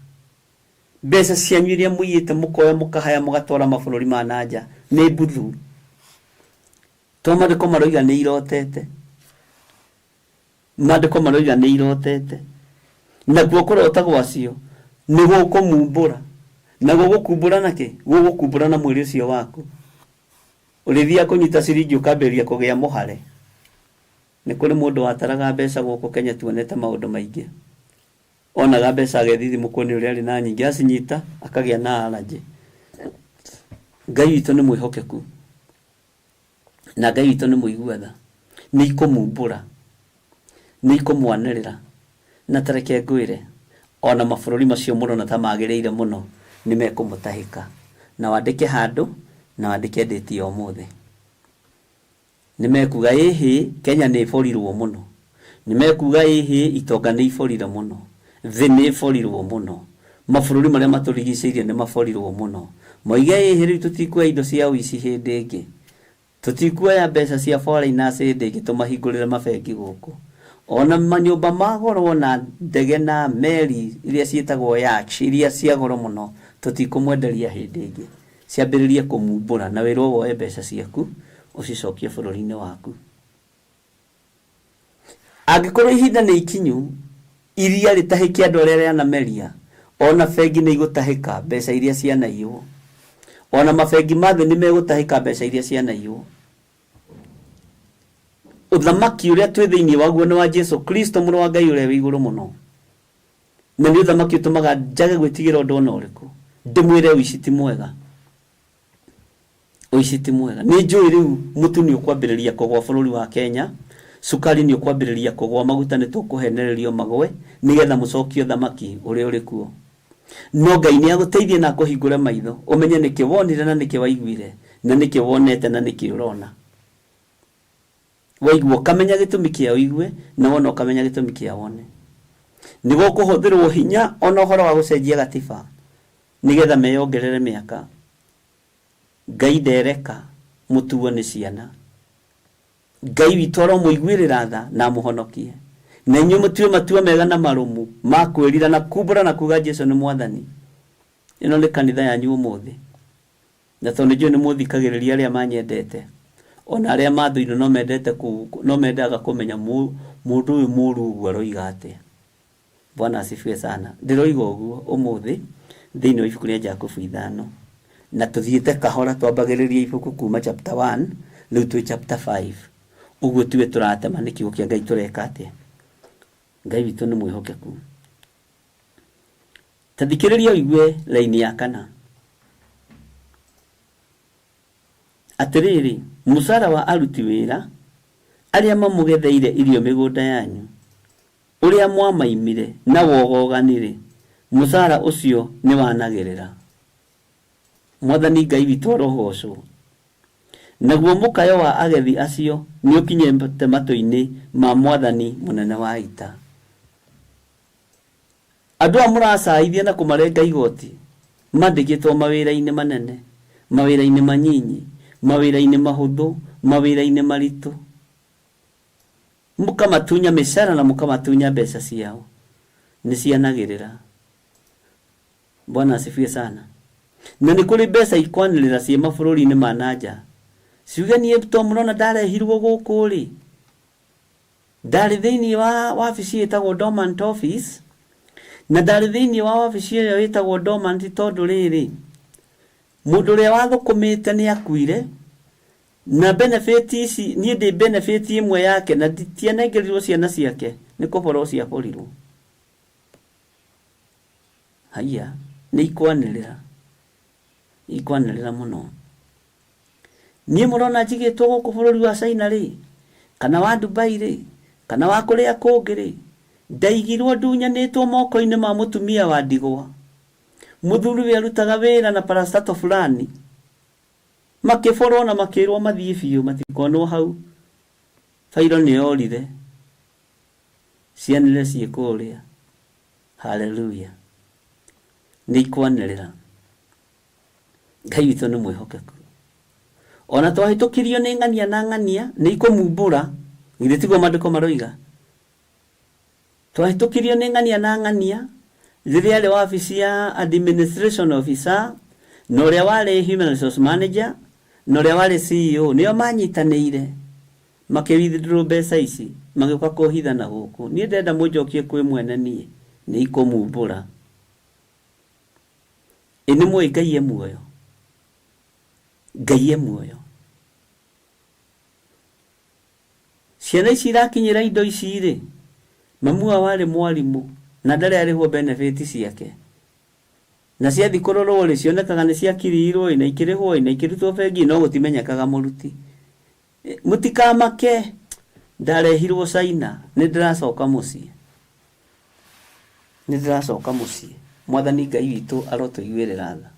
Mbeca cianyu iria muiyite mukoya mukahaya mugatwara mabũrũri ma nanja ni mbuthu. Tomandĩko maroiga ni irotete. Mandĩko maroiga ni irotete. Naguo kũrota gwacio ni gũkũmumbũra. Na gũgũkumbũra nake gũgũkumbũra na mwĩrĩ ũcio waku. Ũrĩthia kũnyita ciringi ũkambĩrĩria kũgĩa mũhare. Nĩ kũrĩ mũndũ wataraga mbeca gũkũ Kenya tuonete maũndũ maingĩ. Onaga mbeca agethithimũkwo mukoni ũrĩa arĩ na nyingĩ acinyita akagĩa na allergy. Ngai witũ nĩ mwĩhokeku. Na Ngai witũ nĩ mũigua tha. Nĩ ikũmumbũra. Nĩ ikũmwanĩrĩra. Na tareke ngwĩre ona mabũrũri macio mũrona ta magĩrĩire mũno nĩ mekũmũtahĩka. Na wandĩke handũ na wandĩke date ya ũmũthĩ. Nĩ mekuga Kenya nĩ ĩborirwo mũno. Nĩ mekuga itonga nĩ iborire mũno. Thĩ nĩ ĩborirwo mũno. Mabũrũri marĩa matũrigicĩirie nĩ maborirwo mũno. Moige rĩu tũtikuoya indo cia ũici hĩndĩ ĩngĩ. Tũtikuoya mbeca cia foreigners hĩndĩ ĩngĩ tũmahingũrĩre mabengi gũkũ. Ona manyũmba magorwo na ndege na meri iria ciĩtagwo yacht iria cia goro mũno tũtikũmwenderia hĩndĩ ĩngĩ. Ciambĩrĩrie kũmumbũra na wĩrwo woe mbeca ciaku ucicokie bũrũri-inĩ waku. Angĩkorwo ihinda nĩ ikinyu iria rĩtahĩkie andũ arĩa rĩanameria ona bengi nĩ igũtahĩka mbeca iria cianaiywo. Ona mabengi ma thĩ nĩ megũtahĩka mbeca iria cianaiywo. Uthamaki uria twi thiini waguo ni wa Jesu Kristo mũrũ wa Ngai uria wĩ igũrũ mũno. Na nĩ uthamaki utumaga njage gwĩtigĩra ũndũ ona ũrĩkũ. Ndĩmwĩre ũici ti mwega. Ũici ti mwega. Nĩ njũĩ rĩu mũtu nĩ ũkwambĩrĩria kũgwa bũrũri wa Kenya. Sukari nĩ ũkwambĩrĩria kũgwa, maguta nĩ tũkũhenererio magwe nĩgetha mũcokio thamaki ũrĩa ũrĩ kuo. No Ngai nĩ agũteithie na kũhingũre maitho ũmenye nĩkĩ wonire na nĩkĩ waiguire na nĩkĩ wonete na nĩkĩ ũrona. Waigua kamenya gĩtũmi kĩa ũigue na wona kamenya gĩtũmi kĩa wone. Nĩguo kũhũthĩrwo hinya ona ũhoro wa gũcenjia gatiba nĩgetha meyongerere mĩaka. Ngai ndereka mũtuo nĩ ciana. Ngai witũ aromũiguĩrĩra tha na mũhonokie. Na inyuĩ mũtue matua mega na marũmu ma kwĩrira na kumbũra na kuga Jesu nĩ Mwathani. Ĩno nĩ kanitha yanyu ũmũthĩ. Na tondũ njũĩ nĩ mũthikagĩrĩria arĩa manyendete. Ona arĩa mathũire no mendaga kũmenya mũndũ ũyũ mũũru ũguo aroiga atĩa. Bwana asifiwe sana. Ndĩroiga ũguo ũmũthĩ thĩinĩ wa ibuku rĩa Jakubu 5 na tuthiĩte kahora twambagĩrĩria ibuku kuma chapter 1 rĩu twĩ chapter 5. uguo tiwe turatema nĩ kiugo kĩa Ngai tureka atia. Ngai witũ nĩ mwĩhokeku. Tathikĩrĩria ũigue laini ya 4. Atĩrĩrĩ, mũcara wa aruti wĩra arĩa mamũgetheire irio mĩgũnda yanyu, ũrĩa mwamaimire na wogoganire, mũcara ũcio nĩ wanagĩrĩra. Mwathani Ngai witũ arogocwo. Naguo mũkayo wa agethi acio nĩ ũkinyĩte matũ-inĩ ma Mwathani mũnene wa ita. Andũ a mũracaithia na kũmarenga igoti mandĩkĩtwo mawĩra-inĩ manene, mawĩra-inĩ manyinyi, mawĩra-inĩ mahũthũ, mawĩra-inĩ maritũ. Mũkamatunya mĩcara na mũkamatunya mbeca ciao, nĩ cianagĩrĩra. Bwana asifiwe sana. Na nĩ kũrĩ mbeca ikwanĩrĩra ciĩ mabũrũri-inĩ ma nanja. Ciuge niĩ to mũrona ndarehirwo gũkũ rĩ, ndarĩ thĩinĩ wa wabici ĩtagwo dormant office, na ndarĩ thĩinĩ wa wabici ĩyo ĩtagwo dormant tondũ rĩrĩ, mũndũ ũrĩa wathũkũmĩte nĩ akuire, na benefit ici niĩ ndĩ benefit ĩmwe yake na nditianengerirwo ciana ciake, nĩ kũborwo ciakorirwo. Haiya, nĩ ikwanĩrĩra mũno. Niĩ mũrona njigĩtwo gũkũ bũrũri wa China rĩ, kana wa Dubai rĩ, kana wa kũrĩa kũngĩ rĩ, ndaigirwo ndunyanĩtwo moko-inĩ ma mũtumia wa ndigwa. Mũthuri we arutaga wĩra na parastato fulani, makĩborwo na makĩrwo mathiĩ biũ matikonwo hau. Fairo nĩ yorire, cianĩre ciĩ kũrĩa. Haleluya. Nĩ ikwanĩrĩra. Ngai witũ nĩ mwĩhokeku. Ona twahĩtũkirio nĩ ng'ania na ng'ania nĩ ikũmumbũra. Githĩ tiguo maandĩko maroiga? Twahĩtũkirio nĩ ng'ania na ng'ania rĩrĩa arĩ wabici ya administration officer, na ũrĩa warĩ human resource manager, na ũrĩa warĩ CEO, nĩo manyitanĩire makĩwithdraw mbeca ici magĩũka kũhithana gũkũ. Niĩ ndenda mũnjokie kwĩ mwene niĩ, nĩ ikũmumbũra. Nĩ mũĩ Ngai e muoyo. Ngai e muoyo. Ciana ici irakinyĩra indo ici rĩ, mamua warĩ mwarimũ na ndarĩ arĩhwo benefit ciake. Na ciathi kũrorwo rĩ, cionekaga nĩ ciakirirwo na ikĩrĩhwo na ikĩrutwo bengi, no gũtimenyekaga mũruti. Mũtikamake, ndarehirwo China, nĩ ndĩracoka mũciĩ. Nĩ ndĩracoka mũciĩ. Mwathani Ngai witũ arotũiguĩrĩra tha.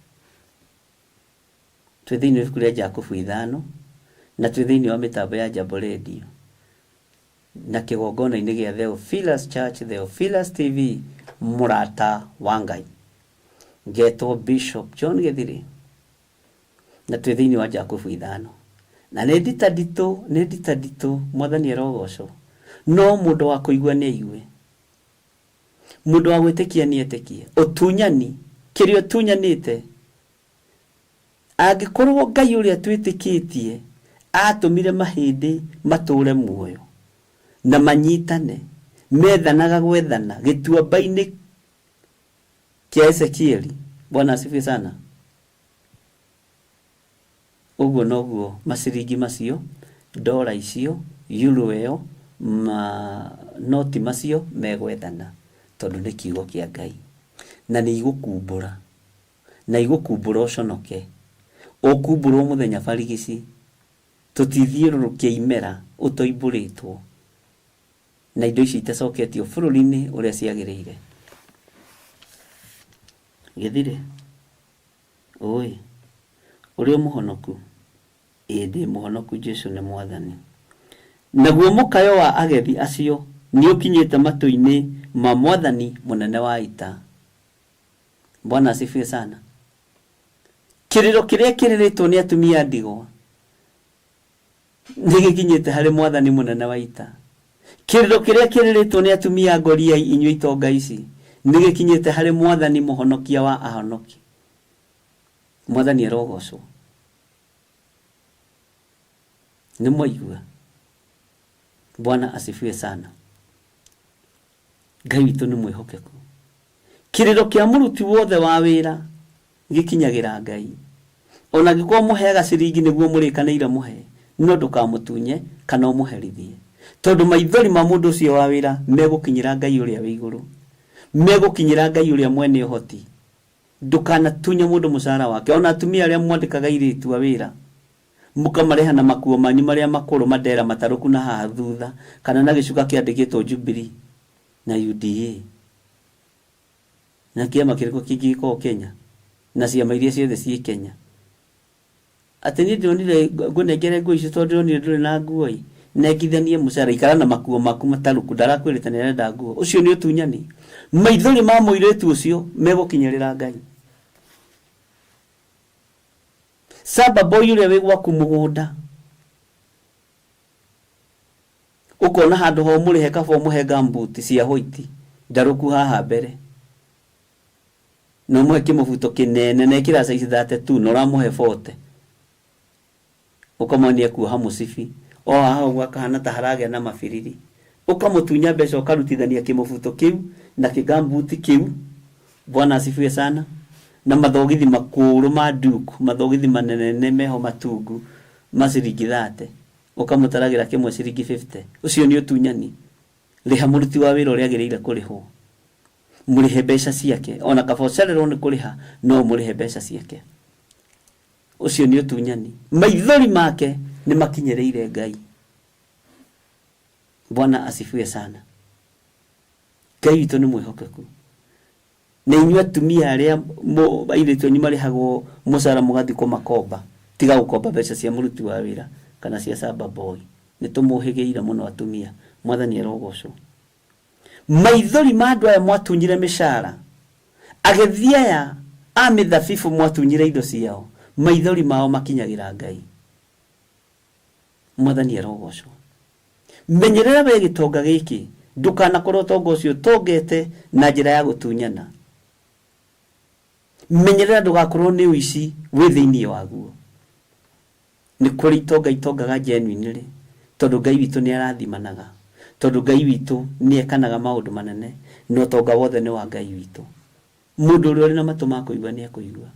Twĩ thĩinĩ wa ibuku rĩa Jakubu 5 na twĩ thĩinĩ wa mĩtambo ya Jambo Radio na kĩgongona-inĩ gĩa Theophilus Church, Theophilus TV, mũrata wa Ngai. Ngetwo Bishop John Githiri na twĩ thĩinĩ wa Jakubu 5. Na nĩ ndita nditũ, Mwathani arogocwo. No mũndũ wa kũigua nĩ aigue. Mũndũ wa gwĩtĩkia nĩ etĩkie. Ũtunyani, kĩrĩa ũtunyanĩte, angĩkorwo Ngai ũrĩa twĩtĩkĩtie atũmire mahĩndĩ matũre muoyo na manyitane, methanaga gwethana gĩtuamba-inĩ kĩa Ezekieli. Bwana asifiwe sana. Ũguo noguo maciringi macio, dola icio, euro ĩyo, noti macio megwethana, tondũ nĩ kiugo kĩa Ngai. Na nĩ igũkumbũra, na igũkumbũra ũconoke. Ũkumbũrwo mũthenya barigici, tũtithiũrũrũkia imera ũtoimbũrĩtwo, na indo ici itacoketio bũrũri-inĩ ũrĩa ciagĩrĩire. Githire, ũĩ, ũrĩ mũhonoku, ndĩ mũhonoku, Jesu nĩ Mwathani. Naguo mũkayo wa agethi acio nĩ ũkinyĩte matũ-inĩ ma Mwathani mũnene wa ita. Bwana asifiwe sana. Kĩrĩro kĩrĩa kĩrĩrĩtwo nĩ atumia ndigwa nĩ gĩkinyĩte harĩ Mwathani mũnene wa ita. Kĩrĩro kĩrĩa kĩrĩrĩtwo nĩ atumia ngoriai, inyuĩ itonga ici, nĩ gĩkinyĩte harĩ Mwathani mũhonokia wa ahonoki. Mwathani arogocwo. Nĩ mwaigua? Bwana asifiwe sana. Ngai witũ nĩ mwĩhokeku. Kĩrĩro kĩa mũruti wothe wa wĩra gĩkinyagĩra Ngai. Ona gĩkorwo mũheaga ciringi nĩguo mũrĩkanĩire mũhe, no ndukamutunye kana umuherithie, tondu maithori ma mundu ucio wa wira megukinyira Ngai uria wi iguru, megukinyira Ngai uria mwene uhoti. Ndukanatunye mundu mucara wake. Ona atumia aria mwandikaga iritu a wira mukamareha na makuo manyu maria makuru madera mataruku na haha thutha, kana na gicuka kiandikitwo Jubilee na UDA na kiama kiriko kingiko Kenya na ciama iria ciothe ci Kenya. Ati ni ndionire ngunengere nguo icio tondu ndionire nduri na nguo i negithanie mucara ikara na makuo maku mataruku ndarakwirita ni renda nguo. Ucio ni utunyani. Maithori ma muiretu ucio megukinyirira Ngai. Saba boy uria wi gwaku mugunda ukona handu ho muri he kabo muhe gambuti cia hoiti ndaruku haha mbere no mwe kimufuto kinene na kira size 32 no ramuhe 40 ukamania kuha musifi o haha gwakahana ta harage na mafiriri ukamutunya mbeca ukarutithania kimufuto kiu na kigambuti kiu. Bwana asifiwe sana. Na mathogithi makuru ma duku mathogithi manene meho matungu maciringi 30 ukamutaragira kimwe ciringi 50. Ucio ni utunyani. Riha muruti wa wira uria agirire kuriho, murihe mbeca ciake. Ona kabocererwo ni kuriha no murihe mbeca ciake. Ucio ni utunyani. Maithori make ni makinyereire Ngai. Bwana asifiwe sana. Ngai witu ni mwihokeku. Na inyua tumia aria bairitu nyuma rihagwo mucara mugathi ko makomba tiga gukomba mbeca cia muruti wa wira kana cia Saba boy. Ni tumuhigeira muno atumia. Mwathani arogocwo. Maithori ma andu aya mwatunyire mishara agethia ya amithabibu mwatunyire indo ciao, maithori mao makinyagira Ngai. Mwathani arogocwo. Menyerera we gitonga giki ndukana korwo tongo ucio tongete na njira ya gutunyana. Menyerera ndugakorwo ni uici wi thiini waguo. Ni kuri itonga genuine ri tondu Ngai witu ni arathimanaga, tondu Ngai witu ni ekanaga maundu manene, no tonga wothe ni wa Ngai witu. Mundu uri na matu ma kuigua ni akuigua.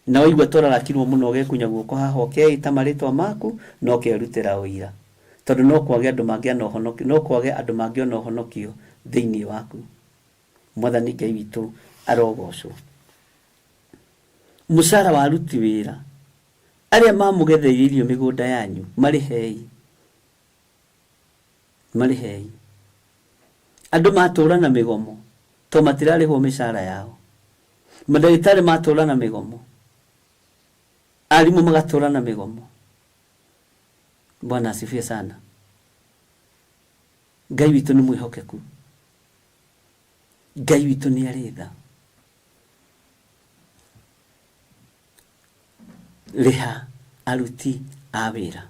Na waigua torarakirwo muno gekunya guoko haha okeita maritwa maku no kerutira uira, tondu no kwage andu mangia no honokio, no kwage andu mangio no honokio thiini waku. Mwathani Ngai witu arogocwo. Mucara wa ruti wira aria mamugetheiririo migunda yanyu marihei. Andu matura na migomo to matirari ho mishara yao. Madagitari matura na migomo, alimu magatura na migomo. Bwana asifiwe sana. Ngai witu ni mwihokeku. Ngai witu ni aritha. Riha aruti a wira.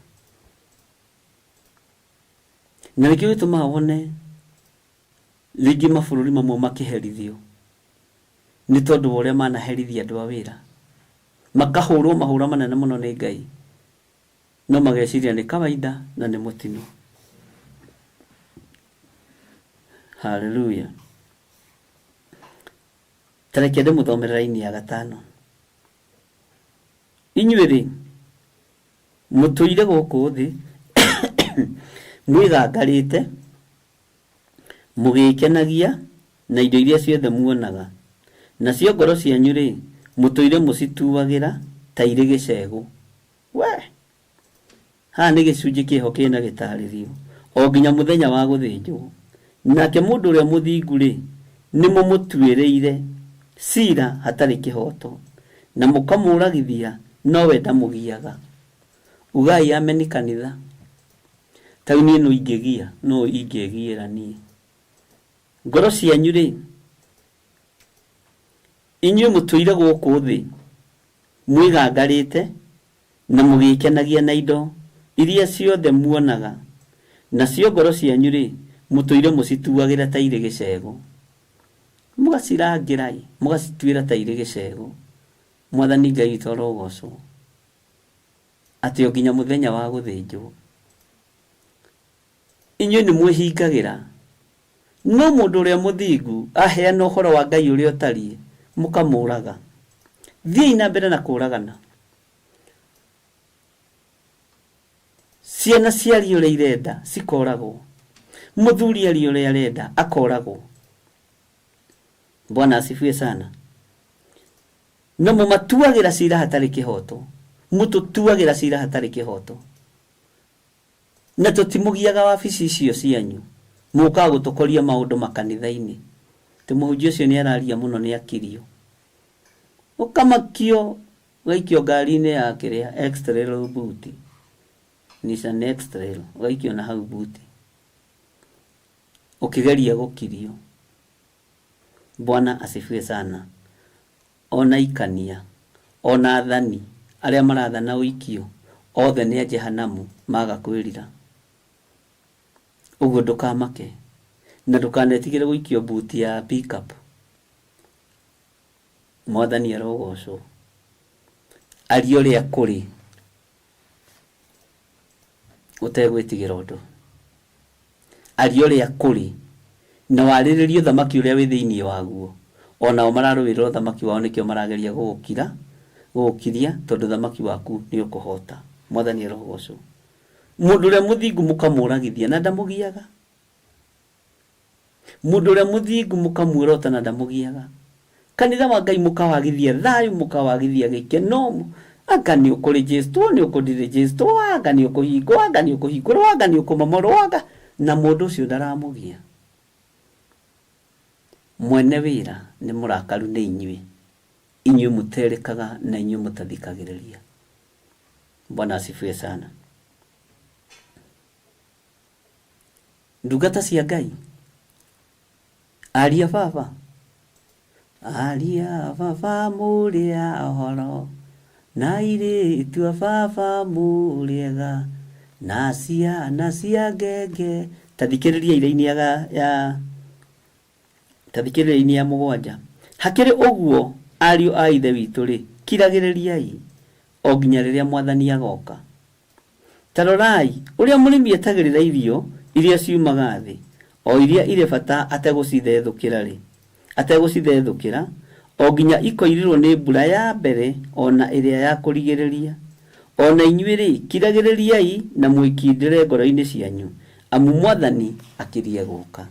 Na nikio gituma wone rigi mabururi mamwe makiherithio ni tondu uria manaherithia andu a wira, makahurwo mahura manene muno ni Ngai, no mageciria ni kawaida na ni mutino. Hallelujah. Tarekede muthomerera ini ya 5. Inyuiri mutuire guku thi mwigangarite mugikenagia na indo iria ciothe muonaga, na cio ngoro cianyu ri mutuire musituagira ta iri gicego. We ha ni gicunji kiho kina gitaririo o nginya muthenya wa guthinjwo. Nake mundu uria muthingu ri ni mumutuireire cira hatari kihoto na mukamuragithia no we ndamugiaga. Ugai ameni kanitha tauni no ingegia no ingegiera ni ngoro cianyu ri inyu mutuire guku thi mwigangarite na mugikenagia na indo iria ciothe muonaga, na cio ngoro cianyu ri mutuire musituagira ta ire gicego, mugacirangirai mugacituira ta ire gicego. Mwathani Ngai torogocwo ati oginya muthenya wa guthinjwo. Inyu ni mwihingagira no mundu uria muthingu aheana uhoro wa Ngai uria utari mukamuraga. Thii na mbere na kuragana. ciana ciari ule irenda cikoragwo, muthuri ari ule arenda akoragwo. Bwana asifiwe sana. Na mumatuagira cira hatari kihoto, mututuagira cira hatari kihoto, na tutimugiaga wabici icio cianyu muka gutukoria maundu makanitha-ini. Tumuhunjia ucio ni araria muno ni akirio, ukamakio gaikio ngari-ini ya kiria X-Trail buti, Nissan X-Trail gaikio na hau buti, ukigeria gukirio. Bwana asifiwe sana. Ona ikania, ona athani aria marathana uikio othe ni jehanamu maga kwirira. Uguo ndukamake na ndukanetigire guikio buti ya pickup. Mwathani arogocwo. Ari uria kuri utegwitigira undu, ari uria kuri na wariririo thamaki uria wi thiini waguo. Ona mararwira thamaki wao nikio marageria gukiria tondu thamaki waku ni ukuhota. Mwathani arogocwo. Mundu uria muthingu mukamuragithia na ndamugiaga, mundu uria muthingu mukamwirota na ndamugiaga. Kanitha wa Ngai mukawagithia thayu, mukawagithia gikeno, anga ni ukuri Jesu, ni ukuri Jesu, anga ni ukuhingo, anga ni ukuhingurwo, anga ni ukumamoro, anga na mundu ucio ndaramugia. Mwene wira ni murakaru ni inyui muterekaga na inyui mutathikagiriria. Bwana asifiwe sana. Ndungata cia Ngai, aria baba muria ohoro, na iritu baba muriega, na cia ngenge. Tathikiriria iraini ya tathikiriria ya mugwanja. Hakiri uguo ariu a ithe witu ri, kiragiririai o nginya riria Mwathani agoka. Tarorai uria murimi etagirira irio iria ciumaga thi, o iria ire bata ategucithethukira ri, ategucithethukira o nginya ikoirirwo ni mbura ya mbere ona iria ya kurigiriria. Ona inyuĩ ri, kiragiririai na mwikindire ngoro-ini cianyu, amu Mwathani akirie guka.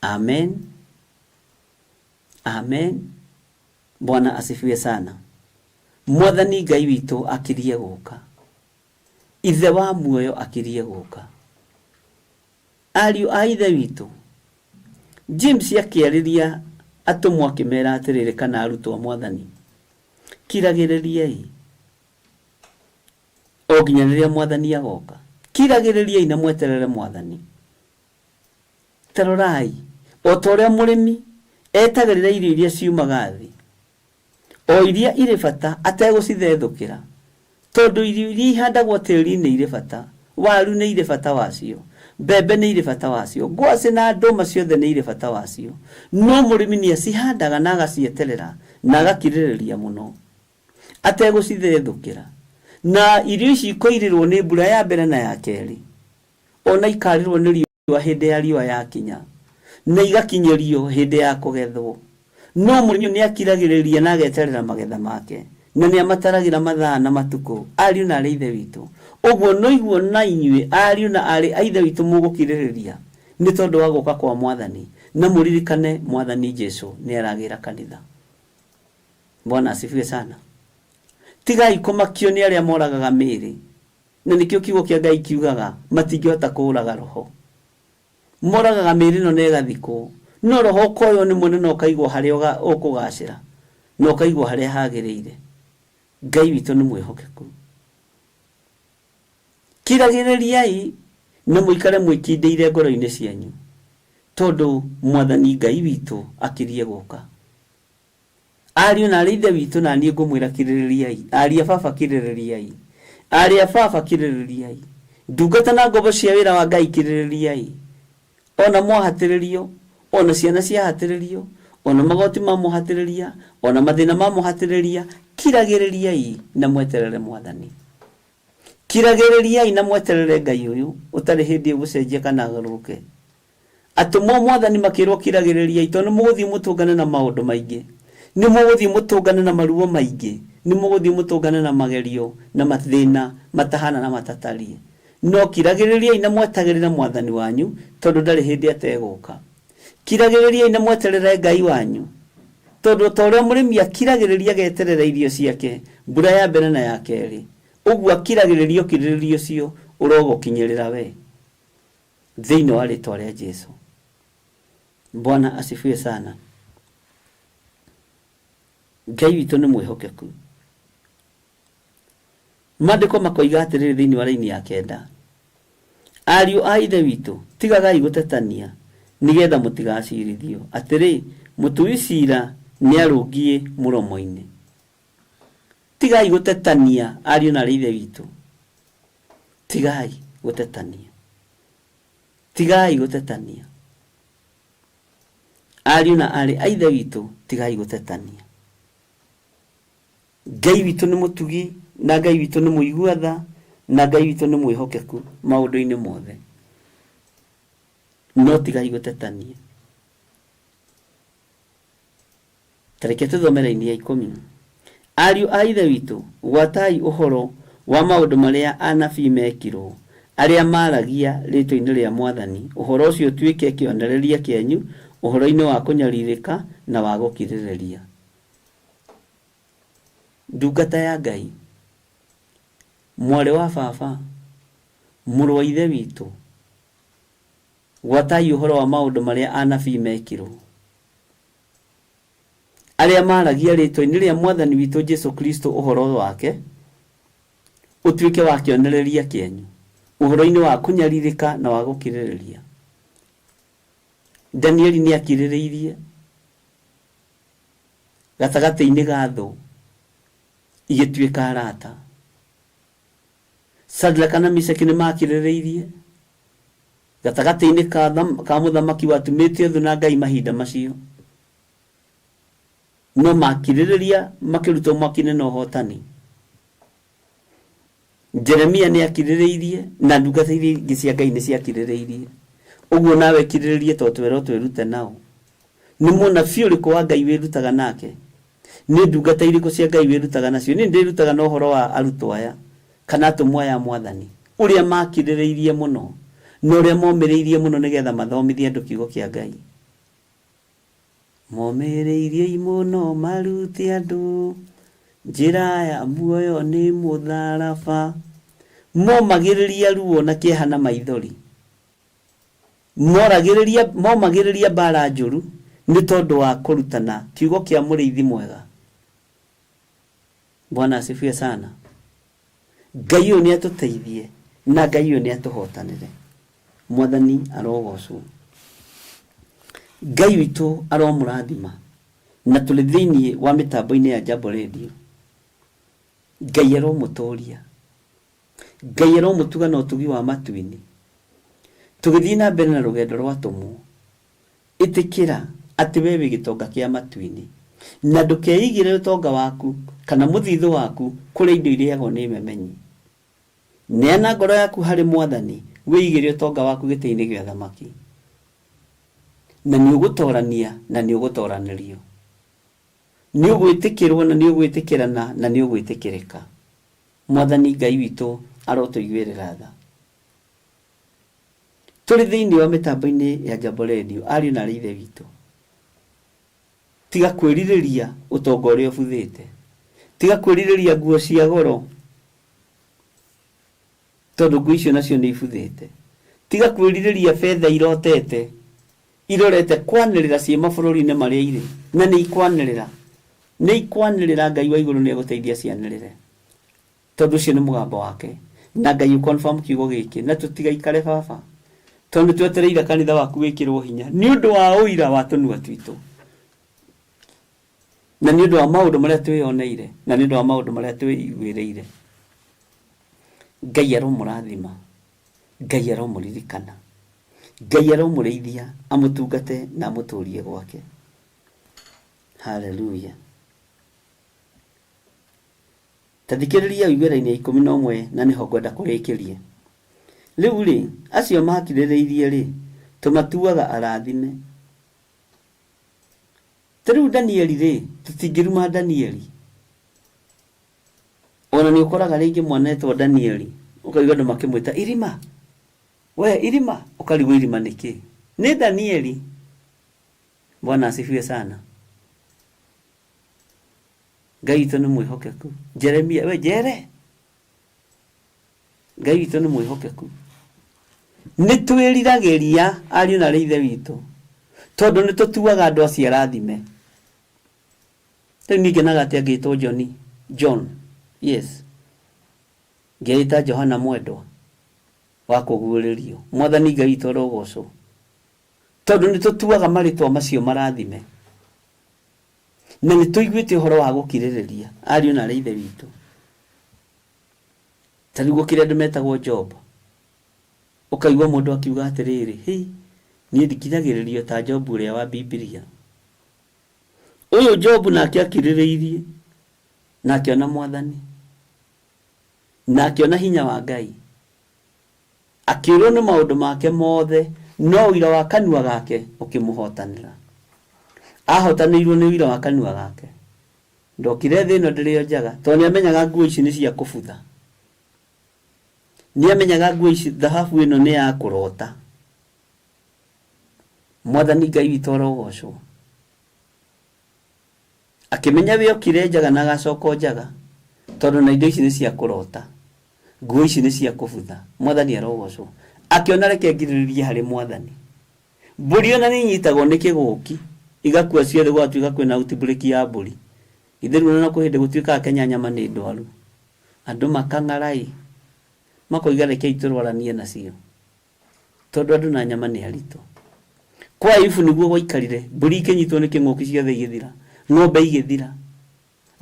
Amen. Amen. Bwana asifiwe sana. Mwathani Ngai witu akirie guka. Ithe wa muoyo akirie guka. Ariu a ithe witu, James akiariria atumwo akimera atiriri kana arutwo Mwathani, kiragiririai o nginya riria Mwathani agoka. Kiragiririai na mweterere Mwathani. Tarorai o toria murimi etagirira irio iria ciumaga thi, o iria ire bata ategucithethukira, tondu irio iria ihandagwo tiri-ini ire bata, waru ni ire bata wacio, mbembe ni ire bata wacio, ngwaci na nduma ciothe ni ire bata wacio. No murimi ni acihandaga na agacieterera na agakiririria muno ategucithethukira, na irio ici ikoirirwo ni mbura ya mbere na ya keri, ona ikarirwo ni riũa hindi ya riũa yakinya, na igakinyerio hindi ya kugethwo. No murimi ni akiragiriria na ageterera magetha make, na ni amataragira mathaa na matuko. Ariu na ari ithe witu, uguo no iguo na inyui ariu na ari ithe witu mugukiririria ni tondu wa guka kwa Mwathani, na muririkane Mwathani Jesu ni aragira kanitha. Bwana asifiwe sana. Tigai kumakio ni aria moragaga miri, na nikio kiugo kia Ngai kiugaga matingihota kuuraga roho. Moragaga miri no negathiko, no roho koyo ni munene ukaigwo haria ukugacira, no ukaigwo haria hagiriire. Ngai witu ni mwihokeku. Kiragiririai na muikare mwikindeire ngoro-ini cianyu, tondu Mwathani Ngai witu akirie guka. Ariu na ari ithe witu na nie ngumwira kiririai, aria baba kiririai, aria baba kiririai, ndungata na ngobo cia wira wa Ngai kiririai. Ona mwahatiririo, ona ciana ciahatiririo, ona magoti mamuhatiriria, ona mathina mamuhatiriria, kiragiririai na mweterere Mwathani. Kiragiririai na mweterere Ngai uyu utari hindi gucenjia kana agaruke. Atumo Mwathani makirwo kiragiririai tondu muguthii mutungane na maundu maingi, ni muguthii mutungane na maruo maingi, ni muguthii mutungane na magerio na mathina matahana na matatarie. no kiragiriria ina mwetagirira mwathani wanyu tondu ndari hindi ateguka. Kiragiriria ina mweterera Ngai wanyu tondu toria murimi akiragiriria geterera irio ciake mbura ya mbere na ya keri. Uguo akiragiriria kiriririo cio urogo kinyirira we thiini wa ritwa ria Jesu. Bwana asifiwe sana. Ngai witu ni mwihokeku. Maandiko makoiga atiriri thiini wa raini ya 9, ariu a ithe witu tigagai gutetania nigetha mutigacirithio. Atiri mutui cira ni arungie muromo-ini. Tigai gutetania ariu na ithe witu. Tigai gutetania. Tigai gutetania. Ariu na ari a ithe witu tigai gutetania. Ngai witu ni mutugi na Ngai witu ni muiguatha na Ngai witu ni mwihokeku maundu-ini mothe. No tigai gutetania. Tareke tuthomere-ini ya 10. Ariu a ithe witu gwatai uhoro wa maundu maria anabii mekirwo aria maragia ritwa-ini ria Mwathani. Uhoro ucio tuike kionereria kienyu uhoro-ini wa kunyaririka na wa gukiririria. Ndungata ya Ngai, mwari wa baba, muru wa ithe witu, gwatai uhoro wa maundu maria anabii mekirwo aria maragia ritwa-ini ria Mwathani witu Jesu Kristo uhoro wake utuike wa kionereria kienyu uhoro-ini wa kunyaririka na wa gukiririria. Danieli ni akiririirie gatagati-ini ga thu igituika arata. Shadraka na Meshaki ni makiririirie gatagati-ini ka muthamaki watumite thu na Ngai mahinda macio. No makiririria makirutwo mwaki-ini na uhotani. Jeremia ni akiririirie na ndungata iria ingi cia Ngai ni ciakiririirie. Uguo nawe kiriririe to twero twirute nao. Ni munabii uriku wa Ngai wirutaga nake? Ni ndungata iriku cia Ngai wirutaga nacio? Ni ndirutaga na uhoro wa arutwo aya kana atumwa ya Mwathani uria makiririirie muno no uria momiriirie muno nigetha mathomithie andu kiugo kia Ngai. Momiriirie muno maruti andu njira ya muoyo ni mutharaba. Momagiriria ruo na kieha na maithori. Momagiriria mbara njuru ni tondu wa kurutana kiugo kia muriithi mwega. Bwana asifiwe sana. Ngai uyu ni atuteithie na Ngai uyu ni atuhotanire. Mwathani arogocwo. Ngai witu aromurathima na tuli thiini wa mitambo-ini ya Jambo Radio. Ngai aromutoria. Ngai aromutuga na utugi wa matu-ini. Tugithii na mbere na rugendo rwa tumu itikira ati wewe gitonga kia matu-ini na ndukeigire utonga waku kana muthithu waku kuri indo iriagwo ni memenyi. Neana ngoro yaku hari Mwathani wiigire utonga waku giti-ini gia thamaki na ni ugutorania na ni ugutoranirio. Ni ugwitikirwo na ni ugwitikirana na ni ugwitikirika. Mwathani Ngai witu arotuiguirira tha. Tuli thiini wa mitambo-ini ya Jambo Radio ariu na ithe witu. Tiga kwiririria utonga uria ubuthite. Tiga kwiririria nguo cia goro tondu nguo icio nacio ni ibuthite. Tiga kwiririria fedha irotete irorete kwanirira cie mabururi-ini maria iri na ni ikwanirira. Ni ikwanirira Ngai wa iguru ni eguteithia cianirire tondu cio ni mugambo wake na Ngai confirm kiugo giki na tutigaikare baba tondu twetereire kanitha waku wikirwo hinya ni undu wa uira wa tunua twitu na ni undu wa maundu maria twioneire na ni undu wa maundu maria twiguireire. Ngai aromurathima. Ngai aromuririkana. Ngai aromurithia amutungate na amuturie gwake. Hallelujah. Tathikiriria igwera-ini ya 11 na niho ngwenda kurikirie. Riu ri acio makiririirie ri tumatuaga arathime. Teriu Danieli ri tutingiruma Danieli. Ona ni ukoraga ringi mwanetwo Danieli ukaigua ndo makimwita irima, we irima, ukarigwo irima niki ni Danieli. Bwana asifiwe sana. Ngai witũ nĩ mwĩhokeku. Jeremia, we jere, Ngai witũ nĩ mwĩhokeku. Nĩ twĩriragĩria ariũ na ithe witũ, tondũ nĩ tũtuaga andũ acio arathime. Rĩu niĩ ngenaga atĩ angĩtwo John, yes, ngeita Johana mwendwa wa kũguũrĩrio. Mwathani Ngai witũ arogocwo, tondũ nĩ tũtuaga marĩtwa macio marathime, na nĩ tũiguĩte ũhoro wa gũkirĩrĩria ariũ na ithe witũ. Ta rĩu gũkĩrĩ andũ metagwo Job, ũkaigua mũndũ akiuga atĩrĩrĩ, niĩ ndikiragĩrĩrio ta Job ũrĩa wa Biblia. Ũyũ Job nake akirĩrĩirie, na akĩona Mwathani, na akĩona hinya wa Ngai, akĩũrwo nĩ maũndũ make mothe, no ũira wa kanua gake ũkĩmũhotanĩra. Ahotanĩirwo nĩ ũira wa kanua gake. Ndokire thĩ ĩno ndĩrĩ njaga, tondũ nĩamenyaga nguo ici nĩ cia kũbutha. Nĩamenyaga nguo ici, thahabu ĩno nĩ ya kũrota. Mwathani Ngai witũ arogocwo. Akĩmenya we okire njaga na agacoka njaga, tondũ na indo ici nĩ cia kũrota, nguo ici nĩ cia kũbutha. Mwathani arogocwo. Akĩona reke ngirĩrĩrie harĩ Mwathani. Mbũri ona nĩ inyitagwo nĩ kĩgũki, igakua ciothe gwatuĩka kwĩna outbreak ya mbũri. Itherũ na kũhĩndĩ gũtuĩkaga Kenya nyama nĩ ndwaru. Andũ makang'arai, makoiga reke itũrwaranie nacio, tondũ andũ na nyama nĩ aritũ. Kwa Ayubu nĩguo gwaikarire, mbũri ikĩnyitwo nĩ kĩng'ũki ciothe igĩthira, ng'ombe igĩthira,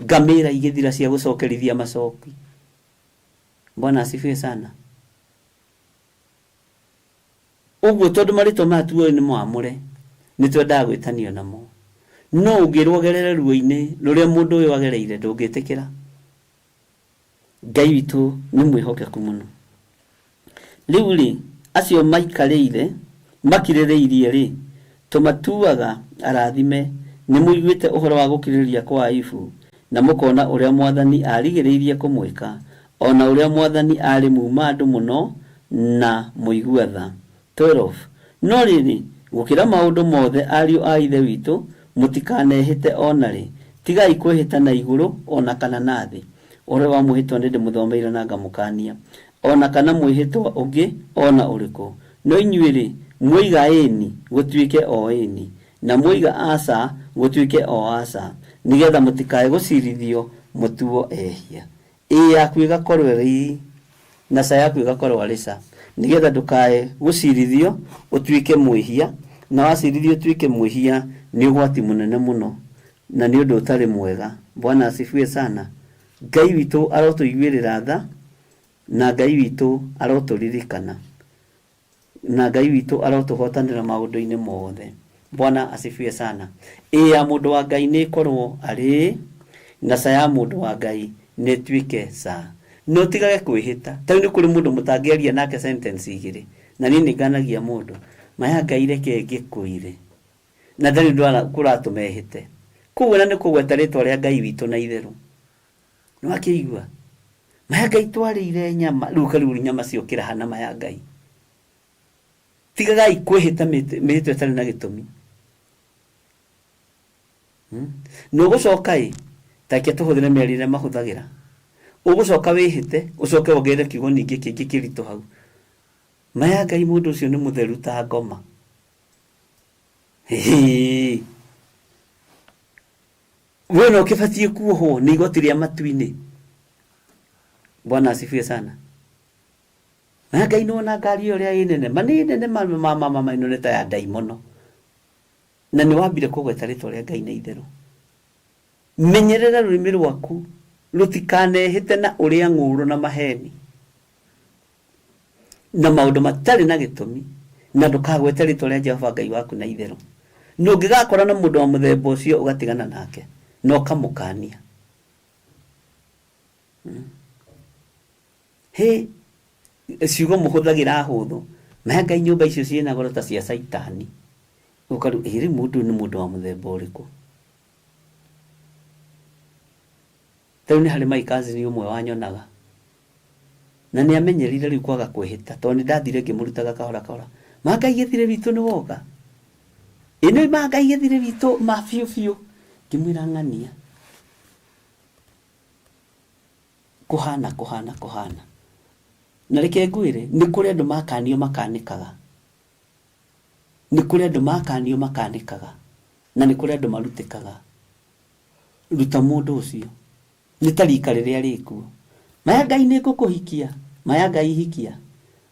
ngamĩra igĩthira cia gũcokerithia macoki. Bwana asifiwe sana. Ũguo tondũ marĩtwa matuo nĩ mwamũre, nĩ twendaga gwĩtanio namo. No ũngĩrwogerere ruo-inĩ rũrĩa mũndũ ũyũ agereire ndũngĩtĩkĩra. Ngai witũ nĩ mwĩhokeku mũno. Rĩu rĩ, acio maikarĩire makirĩrĩirie rĩ, tũmatuaga arathime. Nĩ mũiguĩte ũhoro wa gũkirĩrĩria kwa Ayubu, na mũkona ũrĩa Mwathani arigĩrĩirie kũmwĩka, ona ũrĩa Mwathani arĩ muuma andũ mũno na mũigua tha. 12. No rĩrĩ, gũkĩra maũndũ mothe ariũ a ithe witũ, mũtikanehĩte ona rĩ, tigai kwĩhĩta na igũrũ ona kana na thĩ. Ũrĩa wa mwĩhĩtwa nĩ ndĩmũthomeire na ngamũkania, ona kana mwĩhĩtwa ũngĩ ona ũrĩkũ. No inyuĩ rĩ, mwoiga ĩni gũtuĩke o ĩni, na mwoiga aca gũtuĩke o aca, nĩgetha mũtikae gũcirithio mũtuo ehia. Yaku ĩgakorwo ĩrĩ na ca yaku ĩgakorwo arĩ ca, nĩgetha ndũkae gũcirithio ũtuĩke mwĩhia, na wacirithio ũtuĩke mwĩhia nĩ ũgwati mũnene mũno, na nĩ ũndũ ũtarĩ mwega. Bwana asifiwe sana. Ngai witũ arotũiguĩrĩra tha, na Ngai witũ arotũririkana, na Ngai witũ arotũhotanĩra maũndũ-inĩ mothe. Bwana asifiwe sana. Ya mũndũ wa Ngai nĩ korwo arĩ, na ca ya mũndũ wa Ngai nĩ tuĩke ca. No tigage kwĩhĩta. Tarĩu nĩ kũrĩ mũndũ mũtangĩaria nake sentence igĩrĩ, na niĩ nĩnganagia mũndũ, maya Ngai reke ngĩkwĩre, na ndarĩ ndwara kũratũmehĩte. Koguo na nĩ kũgweta rĩtwa rĩa Ngai witũ na itherũ. Nĩ wakĩigua? Maya Ngai twarĩire nyama, rĩu karĩu nyama ciokĩra hana maya Ngai. Tigagai kwĩhĩta mĩhĩtwa ĩtarĩ na gĩtũmi. No gũcoka take tũhũthĩre mĩarĩre mahũthagĩra. Ũgũcoka wĩhĩte, ũcoke wongerere kiugo ningĩ kĩngĩ kĩritũ hau. Maya Ngai mũndũ ũcio nĩ mũtheru ta ngoma. We no ũkĩbatiĩ kuohwo nĩ igoti rĩa matu-inĩ. Bwana asifiwe sana. Maya Ngai nĩwona ngari ĩyo ũrĩa ĩnene, manĩ nene mama ĩno nĩ ta ya ndaimono. Na nĩ wambire kũgweta rĩtwa rĩa Ngai na itherũ. Menyerera rũrĩmĩ rwaku rũtikanehĩte na ũrĩa ng'ũrũ na maheni, na maũndũ matarĩ na gĩtũmi, na ndũkagwete rĩtwa rĩa Jehova Ngai waku na itherũ. Na ũngĩgakora na mũndũ wa mũthemba ũcio ũgatigana nake, na ũkamũkania. Ciugo mũhũthagĩra hũthũ. Maya Ngai nyũmba icio ciĩna goro ta cia Saitani. Ũkaru rĩ mũndũ nĩ mũndũ wa mũthemba ũrĩkũ? Tarĩu nĩ harĩ maikazi ũmwe wanyonaga. na nĩ amenyerire rĩu kwaga kwĩhĩta tondũ nĩ ndathire ngĩmũrutaga kahora kahora. Mangai gĩthire witũ nĩ woka. Ĩno mangai gĩthire witũ ma biũ biũ. Ngĩmwĩra ng'ania. Kũhana. Na reke ngwĩre nĩ kũrĩ andũ makanio makanĩkaga. Nĩ kũrĩ andũ makanio makanĩkaga. Na nĩ kũrĩ andũ marutĩkaga. Ruta mũndũ ũcio. Nĩ ta rika rĩrĩa rĩkuo. Maya Ngai nĩ ngũkũhikia. Maya Ngai hikia.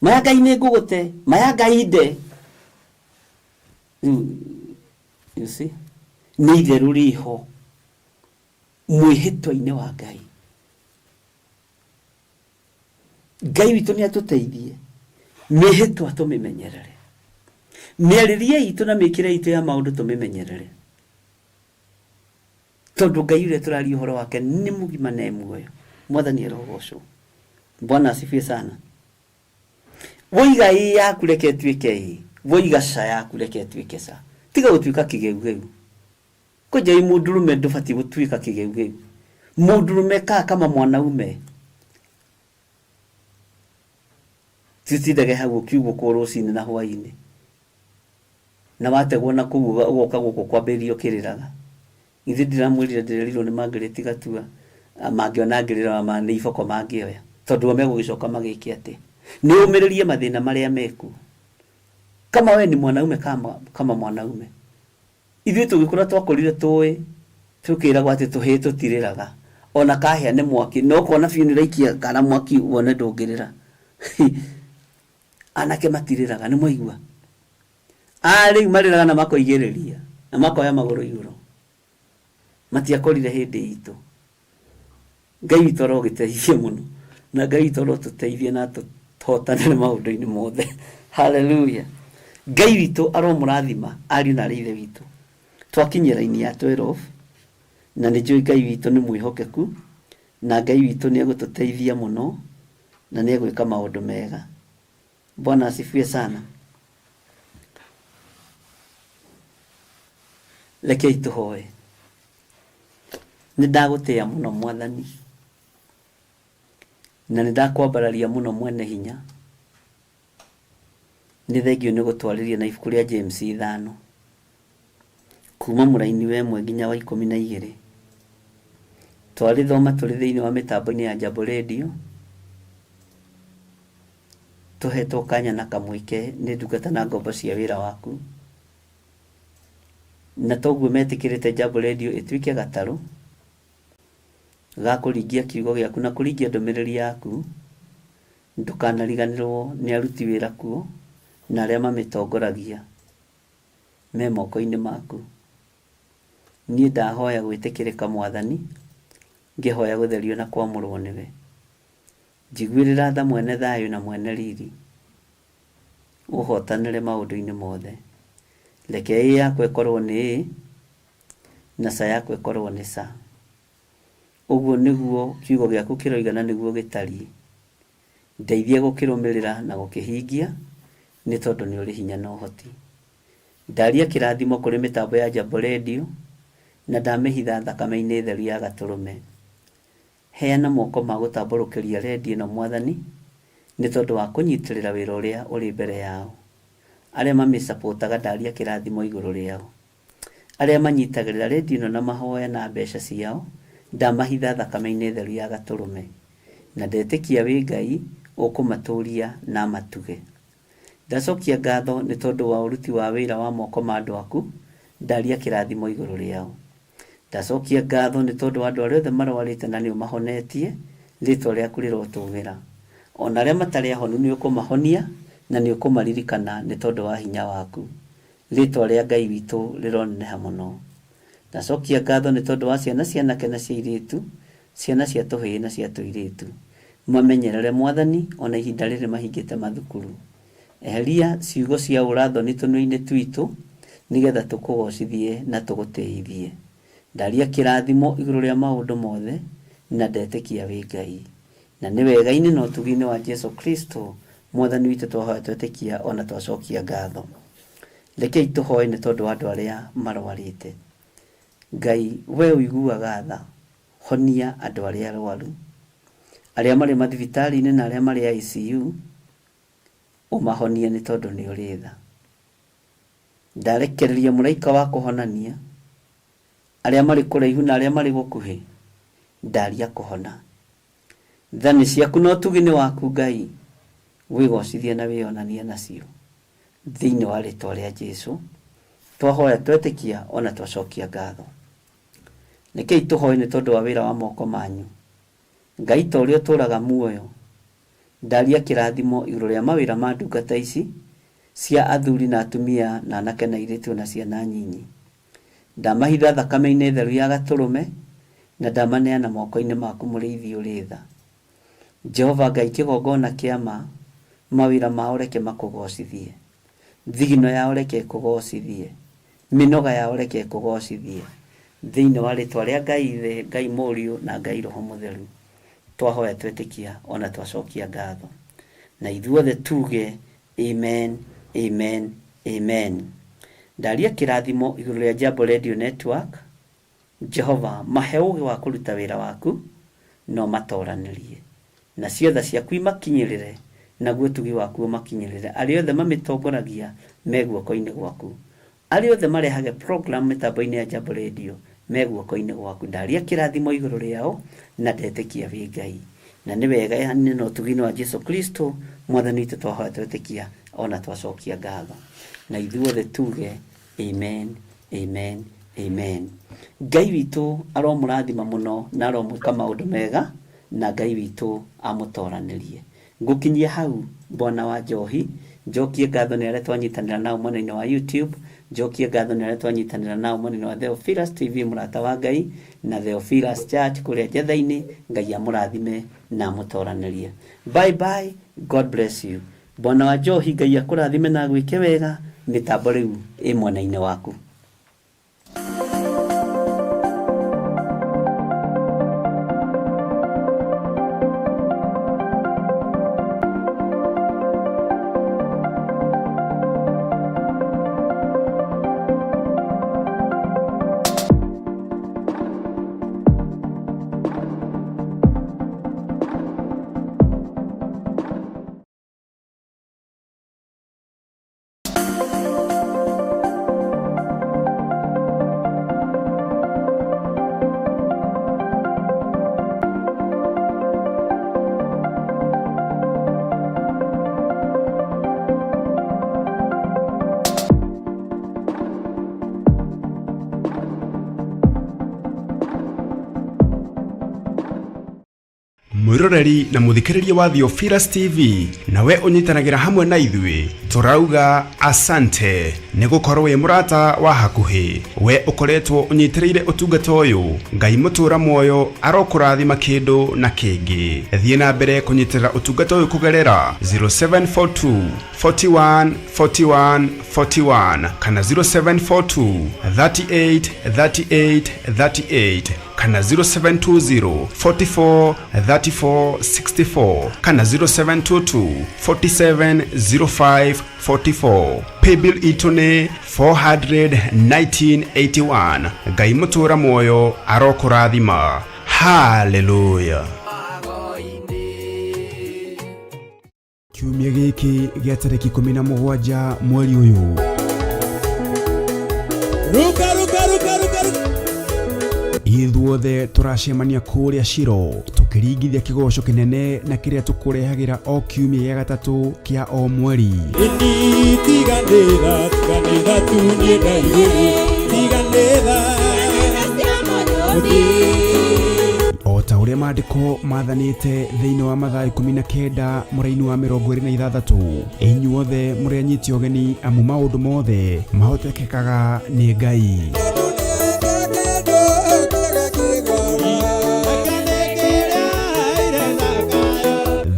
Maya Ngai nĩ ngũgũte. Maya Ngai nde. You see? Nĩ itherũ rĩho. Mwĩhĩtwa-inĩ wa Ngai. Ngai witũ nĩ atũteithie. Mĩhĩtwa tũmĩmenyerere. Mĩarĩrie itũ na mĩkĩre itũ ya maũndũ tũmĩmenyerere. Tondũ Ngai ũrĩa tũraria ũhoro wake nĩ mũgima na muoyo. Mwathani arogocwo. Bwana asifiwe sana. Woiga ĩ yaku reke ĩtuĩke ĩ. Woiga ca yaku reke ĩtuĩke ca. Tiga gũtuĩka kĩgeugeu. Koja ĩ mũndũrũme ndũbatiĩ gũtuĩka kĩgeugeu. Mũndũrũme kama mwanaume. Titindage hau kiugo kwa rũcinĩ na hwainĩ. Na wategwo na kũu ũgoka gũkũ kwambĩrĩrio kĩrĩraga. Ithe ndiramwĩrire ndĩrerirwo nĩ Margaret Gatua. Mangĩona ngĩrĩra ma nĩ iboko mangĩoya. Tondũ megũgĩcoka magĩke atĩ. Nĩ ũmĩrĩrie mathĩna marĩa meku. Kama we ni mwanaume kama mwanaume. Ithuĩ tũgĩkũra twakũrire tũĩ. Tũkĩragwo atĩ tũhĩ tũtirĩraga. Ona kahĩa nĩ mwaki. No kona biũ nĩ raikia kana mwaki wone ndũngĩrĩra. Anake matirĩraga nĩ mwaigua. Rĩu marĩraga na makoigĩrĩria. Na makoya magũrũ igũrũ. Matiakorire hĩndĩ itũ. Ngai witũ arogĩteithie mũno. Na Ngai witũ arotũteithie na tũhotanĩre maũndũ-inĩ mothe. Hallelujah. Ngai witũ aromũrathima ariũ na ithe witũ. Twakinyia raini ya 12 na nĩ njũĩ Ngai witũ nĩ mwĩhokeku na Ngai witũ nĩ egũtũteithia mũno na nĩ egwĩka maũndũ mega. Bwana asifiwe sana. Rekei tũhoe. Nĩ ndagũtĩĩa mũno Mwathani. Na nĩ ndakwambararia mũno mwene hinya. Nĩ thengio nĩ gũtwarĩria na ibuku rĩa James 5. Kuma mũraini wa 1 nginya wa 12. Twarĩthoma tũrĩ thĩinĩ wa mĩtambo-inĩ ya Jambo Radio. Tũhetwo kanya na kamweke nĩ ndungata na ngombo cia wĩra waku. Na toguo metĩkĩrĩte Jambo Radio ĩtuĩke gatarũ ga kũringia kiugo gĩaku na kũringia ndũmĩrĩri yaku. Ndũkanariganĩrwo nĩ aruti wĩra kuo na arĩa mamĩtongoragia me moko-inĩ maku. Niĩ ndahoya gwĩtĩkĩrĩka Mwathani, ngĩhoya gũtherio na kwamũrwo nĩwe. Njiguĩrĩra tha mwene thayũ na mwene riri. Ũhotanĩre maũndũ-inĩ mothe. Reke ĩ yakwa ĩkorwo nĩ ĩ na ca yakwa ĩkorwo nĩ ca. Ũguo nĩguo kiugo gĩaku kĩroiga na nĩguo gĩtariĩ. Ndeithia gũkĩrũmĩrĩra na gũkĩhingia nĩ tondũ nĩ ũrĩ hinya na ũhoti. Ndaria kĩrathimo kũrĩ mĩtambo ya Jambo Radio na ndamĩhitha thakame-inĩ theru ya Gatũrũme. Heana moko ma gũtambũrũkĩria redio ĩno Mwathani nĩ tondũ wa kũnyitĩrĩra wĩra ũrĩa ũrĩ mbere yao. Arĩa mamĩsapũtaga ndaria kĩrathimo igũrũ rĩao. Arĩa manyitagĩrĩra redio ĩno na mahoya na mbeca ciao ndamahitha thakame-inĩ theru ya Gatũrũme. Na ndetĩkia wĩ Ngai ũkũmatũria na matuge. Ndacokia ngatho nĩ tondũ wa ũruti wa wĩra wa moko ma andũ aku ndaria kĩrathimo igũrũ rĩao. Ndacokia ngatho nĩ tondũ wa andũ arĩa othe marwarĩte na nĩ ũmahonetie rĩtwa rĩaku rĩrotũgĩra. Ona arĩa matarĩ ahonu nĩ ũkũmahonia na nĩ ũkũmaririkana nĩ tondũ wa hinya waku. Rĩtwa rĩa Ngai witũ rĩroneneha mũno. Ndacokia ngatho nĩ tondũ wa ciana cia anake na cia airĩtu, ciana cia tũhĩĩ na cia tũirĩtu. Mamenyerere Mwathani ona ihinda rĩrĩ mahingĩte mathukuru. Eheria ciugo cia ũrathoni tũnua-inĩ twitũ nĩgetha tũkũgocithie na tũgũtĩithie. Ndaria kĩrathimo igũrũ rĩa maũndũ mothe na ndetĩkia wĩ Ngai. Na nĩ wega-inĩ na ũtugi-inĩ wa Jesu Kristo Mwathani witũ twahoya twetĩkia ona twacokia ngatho. Rekei tũhoe nĩ tondũ wa andũ arĩa marwarĩte. Ngai we ũiguaga tha, honia andũ arĩa arwaru. arĩa marĩ mathibitarĩ-inĩ na arĩa marĩ ICU ũmahonie nĩ tondũ nĩ ũrĩ tha. Ndarekereria mũraika wa kũhonania arĩa marĩ kũraihu na arĩa marĩ gũkuhĩ, ndaria kũhona. Tha nĩ ciaku no tugi nĩ waku Ngai, wĩgocithie na wĩonanie nacio thĩinĩ wa rĩtwa rĩa Jesũ. Twahoya twetĩkia ona twacokia ngatho. Nĩkĩi tũhoe nĩ tondũ wa wĩra wa moko manyu Ngai ta ũrĩa ũtũũraga muoyo. Ndaria kĩrathimo igũrũ rĩa mawĩra ma ndungata ici cia athuri na atumia na anake na airĩtu na ciana nyinyi. Ndamahitha thakame-inĩ theru ya Gatũrũme na ndamaneana moko-inĩ maku mũrĩithi ũrĩ tha. Jehova Ngai kĩgongona kĩa ma, mawĩra mao reke makũgocithie, thigino yao reke ĩkũgocithie, mĩnoga yao reke ĩkũgocithie thĩinĩ wa rĩtwa rĩa Ngai Ithe, Ngai Mũriũ na Ngai Roho Mũtheru. Twahoya twetĩkia ona twacokia ngatho na ithuothe tuge amen, amen, amen. Ndaria kĩrathimo igũrũ rĩa Jambo Radio Network. Jehova mahe ũũgĩ wa kũruta wĩra waku no matoranĩrie, na ciothe ciaku imakinyĩrĩre, naguo tugi waku ũmakinyĩrĩre. Arĩa othe mamĩtongoragia me guoko-inĩ gwaku, arĩa othe marehage program mĩtambo-inĩ ya Jambo Radio me guoko-inĩ gwaku. Ndaria kĩrathimo igũrũ rĩao na ndetĩkia wĩ Ngai, na nĩ wega no ũtugi-inĩ wa Jesũ Kristo Mwathani witũ twahoya twetĩkia ona twacokia ngatho na ithuothe tuge amen, amen, amen. Ngai witũ aromũrathima mũno na aromwĩka maũndũ mega, na Ngai witũ amũtoranĩrie. Ngũkinyia hau Bwana wa Njohi, njokie ngatho nĩ arĩa twanyitanĩra nao mwena-inĩ wa YouTube, njokie ngatho nĩ arĩa twanyitanĩra nao mwena-inĩ wa Theophilus TV mũrata wa Ngai na Theophilus Church kũrĩa Njetha-inĩ. Ngai amũrathime na amũtoranĩrie. Bye bye, God bless you. Bwana wa Njohi Ngai akũrathime na gwĩke wega. Mĩtambo rĩu ĩ mwena-inĩ waku. Mwiroreri na muthikiriria wa Theophilus TV, nawe unyitanagira hamwe na ithuĩ turauga asante nĩ gũkorwo wĩ mũrata wa hakuhĩ. We ukoretwo unyitirĩire ũtungata ũyũ, Ngai mũtũra muoyo arokũrathima kĩndũ na kĩngĩ. Thiĩ na mbere kũnyitĩrĩra ũtungata ũyũ kũgerera 0742 41 41 41 kana 0742 38 38 38 kana 0720 44 34 64 kana 0722 47 05 44. Paybill itune 41981. Ngai mũtũra muoyo arokũrathima. Hallelujah. Kiumia gĩkĩ gĩa tarĩki 17 mweri ũyũ, ithuothe turacemania kũrĩa Shiro tukiringithia kĩgoco kĩnene na kĩrĩa tũkũrehagĩra o kiumia gĩa gatatũ kĩa o mweri. O ta ũrĩa maandĩko mathanĩte thĩinĩ wa Mathayo 19 mũraini wa 26, inyuothe mũrĩ anyiti ũgeni amu maũndũ mothe mahotekekaga nĩ Ngai.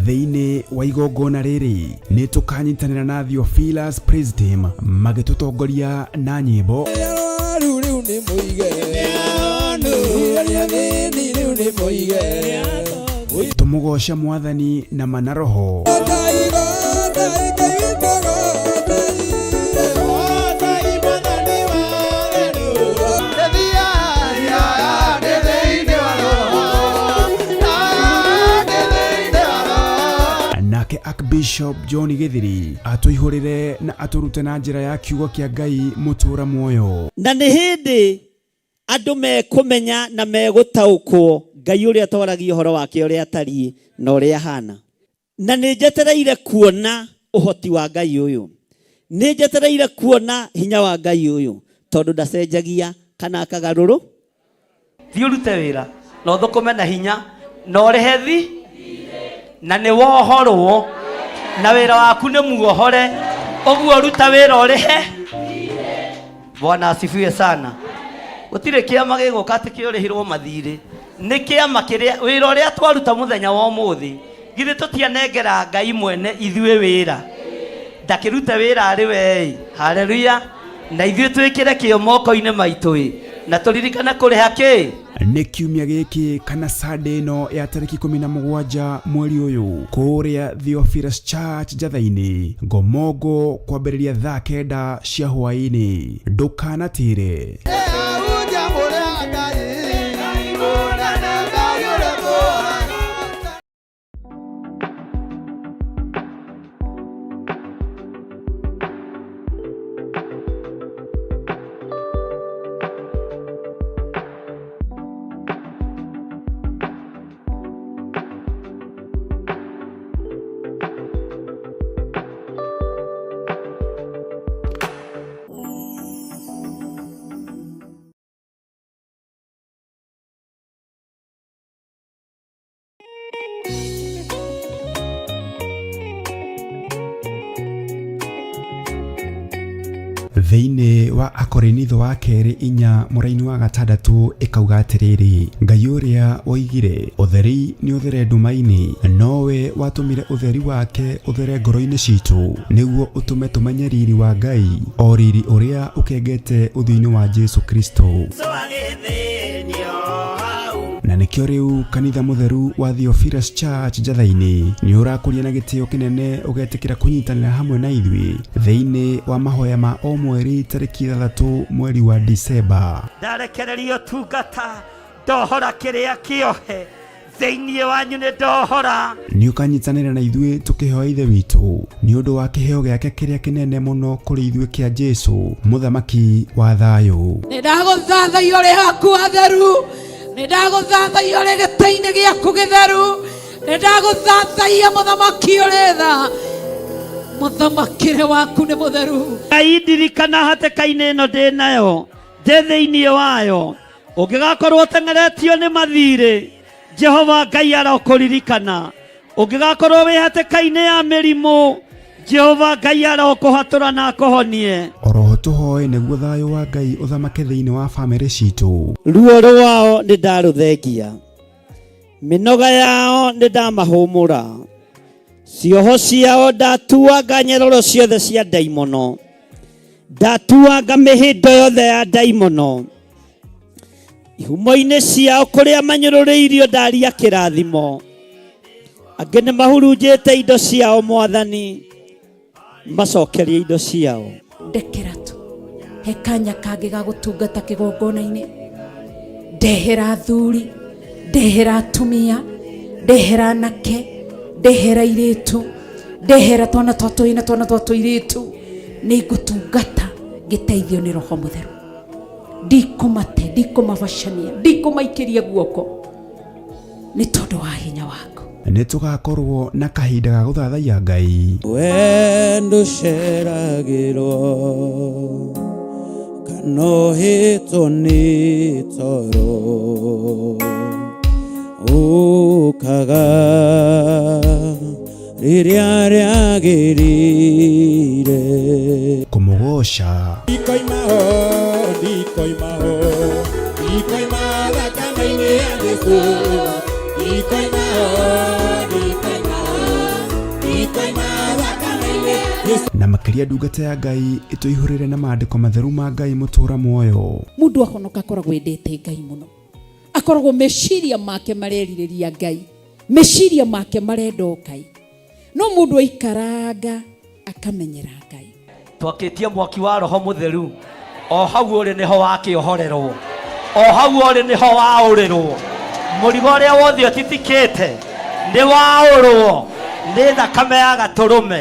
Thĩinĩ wa igongona rĩrĩ nĩ tũkanyitanĩra na Theophilus Praise Team magĩtũtongoria na nyĩmbo. Tũmũgoca Mwathani na manaroho. nake Archbishop John Githiri atuihurire na aturute na njira ya kiugo kia Ngai mutura muoyo. Na nĩ hĩndĩ andũ mekũmenya na megũtaũkwo Ngai ũrĩa twaragia ũhoro wake ũrĩa atariĩ na ũrĩa ahana. Na nĩ njetereire kuona ũhoti wa Ngai ũyũ. Nĩ njetereire kuona hinya wa Ngai ũyũ tondũ ndacenjagia kana akagarũrũ. Thiĩ ũrute wĩra na ũthũkũme na hinya na ũrĩhe thi na nĩ wohorwo na wĩra waku nĩ muohore, ũguo ruta wĩra ũrĩhe. Bwana asifiwe sana. Gũtirĩ kĩama gĩgũka atĩ kĩũrĩhĩrwo mathirĩ. Nĩ kĩama kĩrĩa wĩra ũrĩa twaruta mũthenya wa ũmũthĩ githĩ tũtianengera Ngai mwene ithuĩ wĩra. Ndakĩrute wĩra arĩ we. Haleluya. Na ithuĩ twĩkĩre kĩo moko-inĩ maitũ na tũririkane kũrĩha kĩ. Nĩ kiumia gĩkĩ kana Sunday no ya tarĩki 17 mweri ũyũ kũrĩa Theophilus Church Njathainĩ Ngomongo kwambĩrĩria thaa 9 cia hwaĩ-inĩ. Ndũkanatĩre. Thĩinĩ wa Akorinitho wa kerĩ 4 mũraini wa 6 ĩkauga atĩrĩrĩ, Ngai ũrĩa oigire ũtheri nĩ ũthere nduma-inĩ, nowe watũmire ũtheri wake ũthere ngoro-inĩ citũ nĩguo ũtũme tũmenye riri wa Ngai, o riri ũrĩa ũkengete ũthiũ-inĩ wa Jesu Kristo. Na nĩkĩo rĩu kanitha mũtheru wa Theophilus Church Njathainĩ nĩ ũrakũria na gĩtĩo kĩnene ũgetĩkĩra kũnyitanĩra hamwe na ithuĩ thĩinĩ wa mahoya ma o mweri tarĩki 3 mweri wa Disemba. Ndarekererio tungata ndohora kĩrĩa kĩohe thĩinĩ wanyu nĩ ndohora. Nĩ ũkanyitanĩra na ithuĩ tũkĩhoya Ithe witũ nĩ ũndũ wa kĩheo gĩake kĩrĩa kĩnene mũno kũrĩ ithuĩ kĩa Jesu mũthamaki wa thayũ. Nĩ ndagũthathaiya ũrĩ haku atheru. Nĩ ndagũthathaiya ũrĩ gĩtĩ-inĩ gĩaku gĩtheru. Nĩ ndagũthathaiya mũthamaki ũrĩ tha. Mũthamakĩre waku nĩ mũtheru. Ngai ndirikana hatĩka-inĩ ĩno ndĩ nayo ndĩ thĩinĩ wayo. Ũngĩgakorwo ũteng'eretio nĩ mathirĩ, Jehova Ngai arokũririkana. Ũngĩgakorwo wĩ hatĩka-inĩ ya mĩrimũ, Jehova Ngai arokũhatũra na akũhonie. Oroho tũhoe nĩguo thayũ wa Ngai ũthamake thĩinĩ wa bamĩrĩ citũ. Ruo rwao nĩ ndarũthengia, mĩnoga yao nĩ ndamahũmũra, cioho ciao ndatuanga nyororo ciothe cia ndaimono, ndatuanga mĩhĩndo yothe ya ndaimono, ihumo-inĩ ciao kũrĩa manyũrũrĩirio ndaria kĩrathimo, angĩ nĩ mahurunjĩte indo ciao Mwathani, macokerie indo ciao. Ndekera tu he kanya kangĩ ga gũtungata kĩgongona-inĩ. Ndehera athuri, ndehera atumia, ndehera anake, ndehera airĩtu, ndehera twana twa tũhĩĩ twana twa tũirĩtu. Nĩ ngũtungata ngĩteithio nĩ Roho Mũtheru. Ndikũmate, ndikũmabacania, ndikũmaikĩria guoko nĩ tondũ wa hinya waku. Nĩ tũgakorwo na kahinda ga gũthathaiya Ngai. Wendo ceragĩrwo kanohĩtwo nĩ toro, ũkaga rĩrĩa rĩagĩrĩire. Kũmũgoca thakame-inĩ ya Jesũ. na makĩria ndungata ya Ngai ĩtũihũrĩre na maandĩko matheru ma Ngai mũtũra muoyo. Mũndũ ahonoka akoragwo endete Ngai mũno, akoragwo meciria make marerirĩria Ngai, meciria make marenda Ngai. No mũndũ aikaranga akamenyera Ngai. Twakĩtie mwaki wa Roho Mũtheru, o hau ũrĩ nĩho wakĩohorerwo, o hau ũrĩ nĩho waũrĩrwo. Mũrigo ũrĩa wothe ũtitikĩte nĩ waũrwo nĩ thakame ya gatũrũme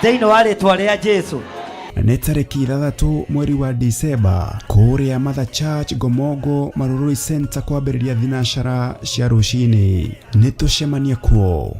thĩinĩ wa rĩtwa rĩa Jesũ. Nĩ tarĩki 6 mweri wa Disemba kũrĩa Mother Church Gomongo Marurui Center kwambĩrĩria thinacara cia rũcinĩ. Nĩ tũcemanie kuo.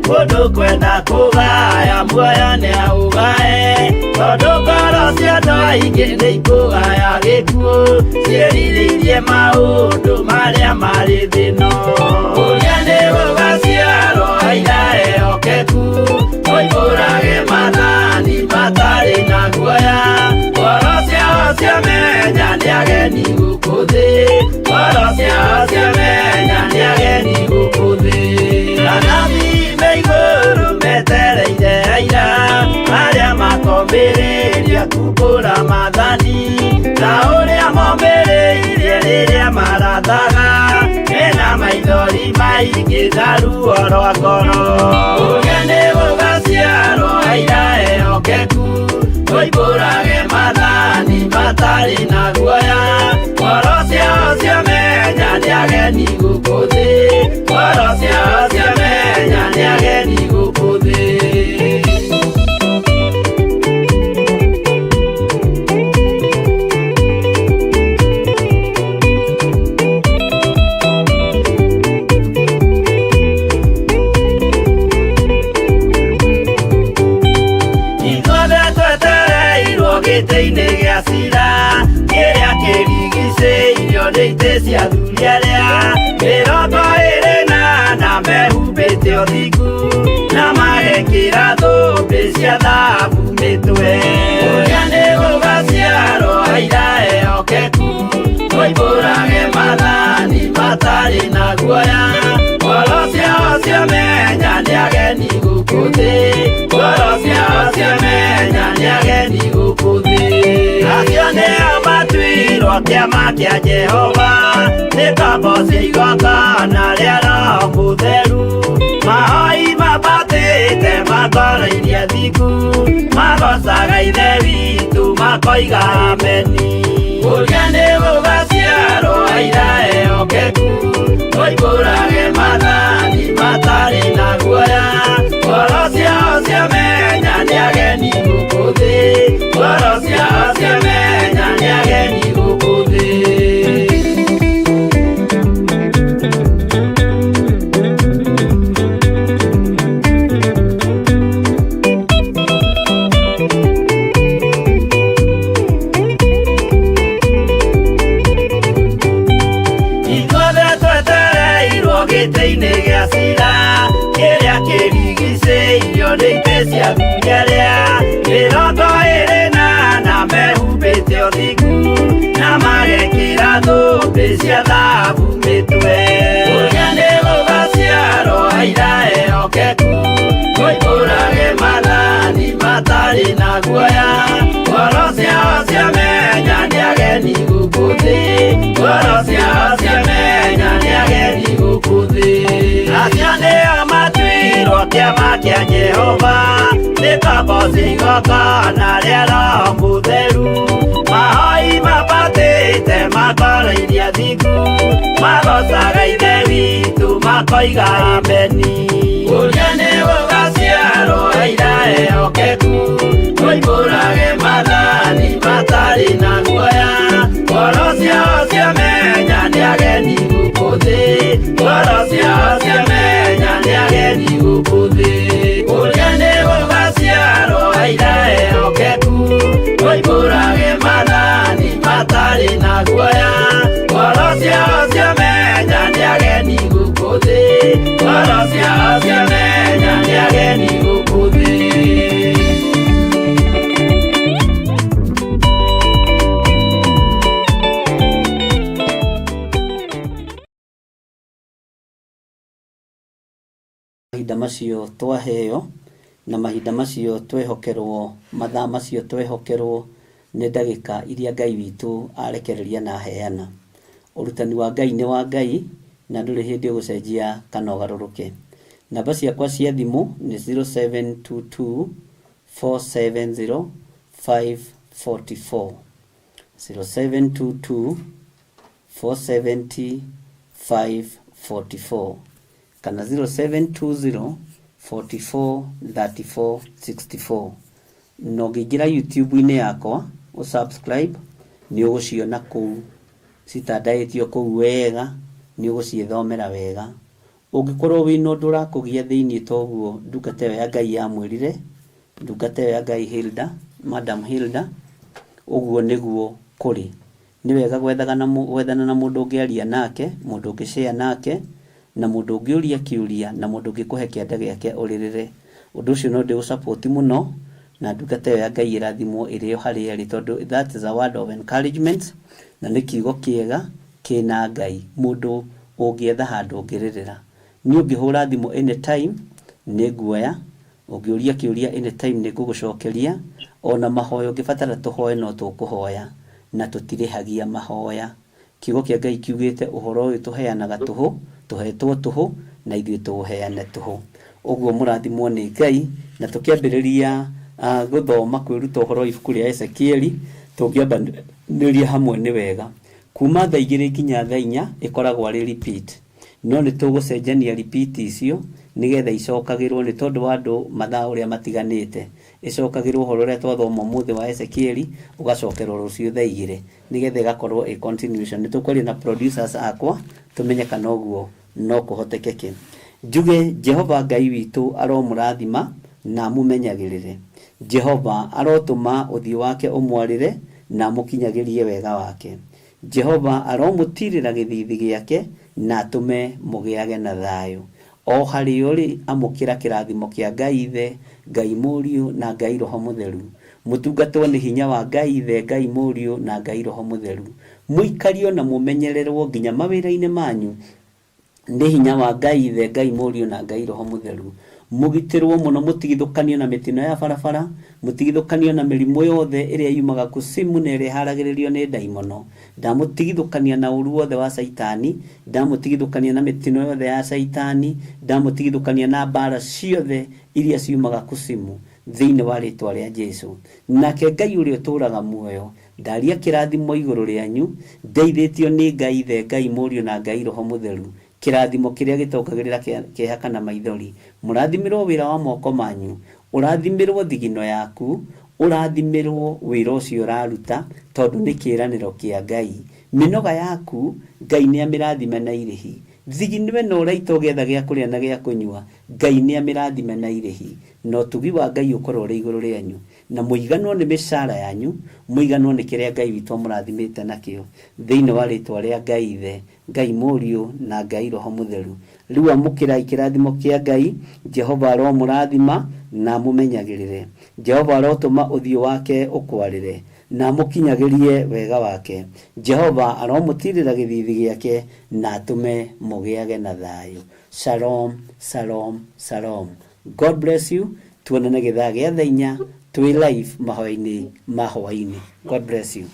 Mundu kwenda kugaya muoyo ni augae tondu ngoro cia andu aingi ni ikugaya gikuo ciĩrirĩirie maundu maria mari thino uria ni gugaciarwo aira ehokeku oimbũrage mathani matari na guoya ngoro ciao ciamenya ni ageni gũkũ thĩ ngoro ciao ciamenya ni ageni gũkũ thĩ metereire aira aria makomĩrĩria kumbũra mathani na ũrĩa momĩrĩirie rĩrĩa marathaga mena maithori maingĩ na ruo rwa ngoro uge nĩ gũgaciarwo aira ehokeku oimbũrage mathani matarĩ na guoya ngoro ciao ciamenya nĩ ageni gũkũ thĩ ngoro ciao ciamenya nĩ ageni gũkũ thĩ. Gĩtĩ-inĩ gĩa cira kĩrĩa kĩrigicĩirio nĩ itĩ cia athuri arĩa 24 mehumbĩte ũthingu na magekĩra thũmbĩ cia thahabu mĩtwe ũrĩa nĩ gũgaciarwo aira ehokeku oimbũrage mathani matarĩ na guoya ngoro ciao ciamenya nĩ ageni gũkũ thĩ ngoro ciao ciamenya nĩ ageni gũkũ thĩ acio nĩo matuirwo kĩama kĩa Jehova nĩ kambo cia igongona rĩa Roho Mũtheru mahoi mabatĩte makoro-irie thingu magocaga ithe witũ makoiga ameni ũrĩa nĩ gũgaciarwo aira ehokeku oimbũrage mathani matarĩ na guoya ngoro ciao ciamenya nĩ ageni gũkũ thĩ ngoro ciao ciamenya nĩ ageni gũkũ thĩ. Gĩtĩ-inĩ gĩa cira kĩrĩa kĩrigicĩirio nĩ itĩ cia athuri arĩa 24 mehumbĩte ũthingu na magekĩra thũmbĩ cia thahabu mĩtwe ũrĩa nĩ gũgaciarwo aira ehokeku oimbũrage mathani matarĩ na guoya ngoro ciao ciamenya nĩ ageni gũkũ thĩ ngoro ciao ciamenya nĩ ageni gũkũ thĩ acio nĩo matuirwo kĩama kĩa Jehova nĩ kambo cia igongona rĩa Roho Mũtheru mahoi mabatĩte makoro-irie thingu magocaga ithe witũ makoiga ameni ũrĩa nĩ gũgaciarwo aira ehokeku oimbũrage mathani matarĩ na guoya ngoro ciao ciamenya nĩ ageni gũkũ thĩ ngoro ciao ciamenya nĩ ageni gũkũ thĩ ũrĩa nĩ gũgaciarwo aira ehokeku oimbũrage mathani matarĩ na guoya ngoro ciao ciamenya nĩ ageni gũkũ thĩ ngoro ciao ciamenya nĩ ageni gũkũ thĩ. mahinda macio twaheo na mahinda macio twehokerwo mathaa macio twehokerwo nĩ ndagĩka iria Ngai witũ arekereria na heana. Ũrutani wa Ngai nĩ wa Ngai na ndũrĩ hĩndĩ ũgũcenjia kana ũgarũrũke. Namba ciakwa cia thimũ nĩ 0722 470 544 0722 470 544 kana 0720 44 34 64. No ngĩingĩra YouTube-inĩ yakwa ũsubscribe nĩ ũgũciona kũu citandaĩtio kũu wega, nĩ ũgũciĩthomera wega. Ũngĩkorwo wĩna ũndũ ũrakũgia thĩinĩ toguo ndungata ĩyo ya Ngai yamwĩrire, ndungata ĩyo ya Ngai Hilda, Madam Hilda, ũguo nĩguo kũrĩ. Nĩ wega gwethana na mũndũ ũngĩaria nake, mũndũ ũngĩshare nake, na mũndũ ũngĩũria kĩũria, na mũndũ ũngĩkũhe kĩanda gĩake ũrĩrĩre. Ũndũ ũcio no ndĩũsupport mũno, na ndungata ĩyo ya Ngai ĩrathimwo ĩrĩ o harĩa ĩrĩ, tondũ that is a word of encouragement, na nĩ kiugo kĩega kĩna Ngai. Mũndũ ũngĩetha handũ ũngĩrĩrĩra. Niĩ ũngĩhũra thimũ anytime nĩ nguoya, ũngĩũria kĩũria anytime nĩ ngũgũcokeria, ona mahoya ũngĩbatara tũhoe no tũkũhoya, na tũtirĩhagia mahoya. Kiugo kĩa Ngai kiugĩte ũhoro ũyũ tũheanaga tũhũ, tũhetwo tũhũ, na ithuĩ tũũheane tũhũ. Ũguo mũrathimwo nĩ Ngai, na tũkĩambĩrĩria gũthoma kwĩruta ũhoro ibuku rĩa Ezekieli, tũngĩambanĩria hamwe nĩ wega. Kuma thaa 2 nginya thaa 4 ĩkoragwo arĩ repeat, no nĩ tũgũcenjania repeat icio nĩgetha icokagĩrwo nĩ tondũ wa andũ mathaa ũrĩa matiganĩte. Icokagĩrwo ũhoro ũrĩa twathoma ũmũthĩ wa Ezekieli ũgacokerwo rũciũ thaa 2 nĩgetha ĩgakorwo ĩ continuation. Nĩ tũkwaria na producers akwa tũmenye kana ũguo no kũhotekeke. Njuge Jehova Ngai witũ aromũrathima na mũmenyagĩrĩre. Jehova arotũma ũthiũ wake ũmwarĩre na mũkinyagĩrie wega wake. Jehova aromũtirĩra gĩthithi gĩake na atũme mũgĩage na thayũ. O harĩ ũrĩ amũkĩra kĩrathimo kĩa Ngai Ithe, Ngai Mũriũ na Ngai Roho Mũtheru. Mũtungatwo nĩ hinya wa Ngai Ithe, Ngai Mũriũ na Ngai Roho Mũtheru. Mũikario na mũmenyererwo nginya mawĩra-inĩ manyu nĩ hinya wa Ngai Ithe, Ngai Mũriũ na Ngai Roho Mũtheru. Mũgitĩrwo mũno, mũtigithũkanio na mĩtino ya barabara, mũtigithũkanio na mĩrimũ yothe ĩrĩa yumaga kusimu na ĩrĩa haragĩrĩrio nĩ ndaimono. Ndamũtigithũkania na ũru wothe wa Saitani, ndamũtigithũkania na mĩtino yothe ya Saitani, ndamũtigithũkania na mbara ciothe iria ciumaga kusimu thĩinĩ wa rĩtwa rĩa Jesũ. Nake Ngai ũrĩa ũtũũraga muoyo ndaria kĩrathimo igũrũ rĩanyu, ndeithĩtio nĩ Ngai Ithe, Ngai Mũriũ na Ngai Roho Mũtheru. Kĩrathimo kĩrĩa gĩtongagĩrĩra kĩeha kana maithori. Mũrathimirwo wĩra wa moko manyu, ũrathimirwo thigino yaku, ũrathimirwo wĩra ũcio ũraruta, tondũ nĩ kĩĩranĩro kĩa Ngai. Mĩnoga yaku Ngai nĩ amĩrathime na irĩhi. Thigino ĩno ũraita ũgetha gĩa kũrĩa na gĩa kũnyua, Ngai nĩ amĩrathime na irĩhi. No ũtugi wa Ngai ũkorwo ũrĩ igũrũ rĩanyu, na mũiganwo nĩ mĩcara yanyu, mũiganwo nĩ kĩrĩa Ngai witũ amũrathimĩte nakĩo thĩinĩ wa rĩtwa rĩa Ngai Ithe, Ngai Mũriũ na Ngai Roho Mũtheru. Rĩu amũkĩrai kĩrathimo kĩa Ngai. Jehova aromũrathima na mũmenyagĩrĩre. Jehova arotũma ũthiũ wake ũkwarĩre na mũkinyagĩrie wega wake. Jehova aromũtirĩra gĩthithi gĩake na atũme mũgĩage na thayũ. Shalom, shalom, shalom. God bless you. Tuonane gĩthaa gĩa thaa 4 twĩ live mahoya-inĩ ma hwaĩ-inĩ. God bless you.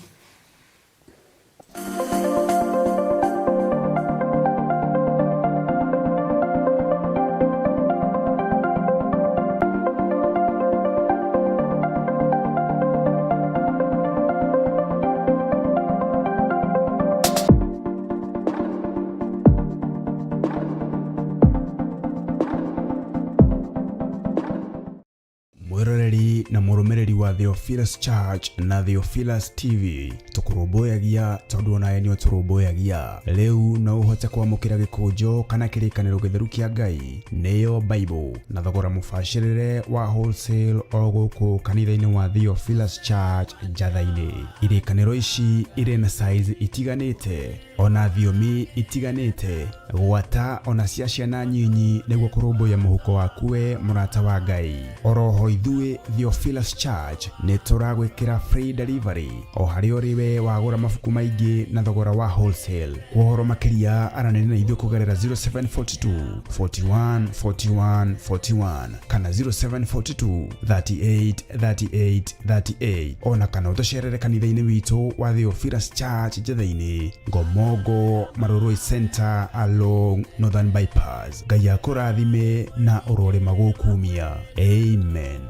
Mwĩroreri na mũrũmĩrĩri wa Theophilus Church na Theophilus TV tũkũrũmbũyagia tondũ onawe nĩ ũtũrũmbũyagia. Rĩu no ũhote kwamũkĩra gĩkũnjo kana kĩrĩkanĩro gĩtheru kĩa Ngai nĩyo Bible na thogora mũbacĩrĩre wa wholesale o gũkũ kanitha-inĩ wa Theophilus Church Njatha-inĩ. Irĩkanĩro ici irĩ na size itiganĩte ona thiomi itiganĩte, gwata ona cia ciana nyinyi nĩguo kũrũmbũya mũhuko waku we mũrata wa Ngai. Oroho ithuĩ Theophilus Church Church nĩ tũragwĩkĩra free delivery o harĩ ũrĩwe wagũra mabuku maingĩ na thogora wa wholesale. Ũhoro makĩria aranĩria na ithuĩ kũgerera 0742 41 41 41 kana 0742 38 38 38 ona kana ũtũcerere kanitha-inĩ witũ wa Theophilus Church Njatha-inĩ Ngomongo Maroroi Center along Northern Bypass. Ngai akũrathime na ũrore magũkumia. Amen.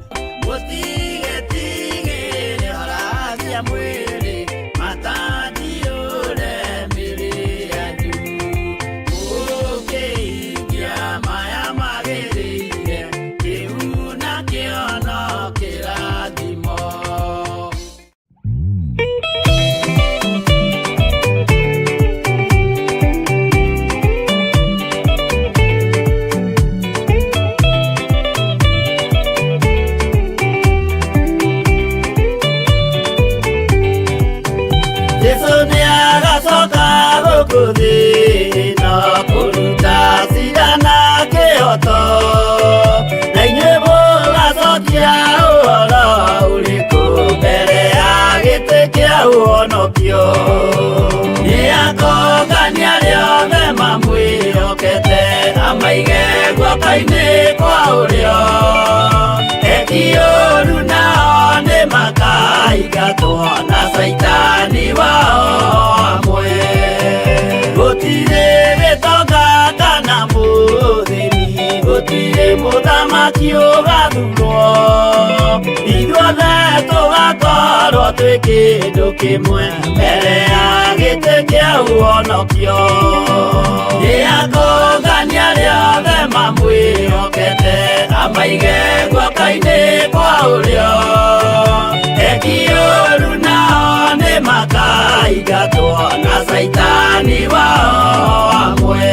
Kĩndũ kĩmwe mbere ya gĩtĩ kĩa ũhonokio nĩakũngania rĩothe mamwĩhokete amaige guoko-inĩ kwa ũrĩo ekiũru nao nĩmakaingatwo na Saitani wao amwe.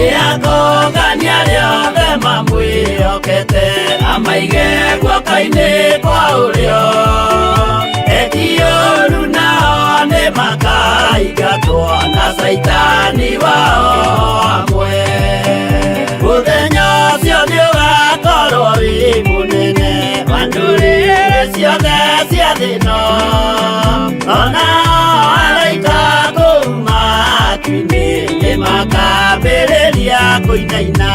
Nĩakũngania rĩothe mamwĩhokete amaige guoko-inĩ kwa ũrĩo ekiũru nao nĩmakaingatwo na Saitani wao amwe. Mũthenya ũcio nĩũgakorwo wĩ mũnene wa ndũrĩrĩ ciothe cia thĩ ĩno ona araika kuuma atu-inĩ nĩmakambĩrĩria kũinaina.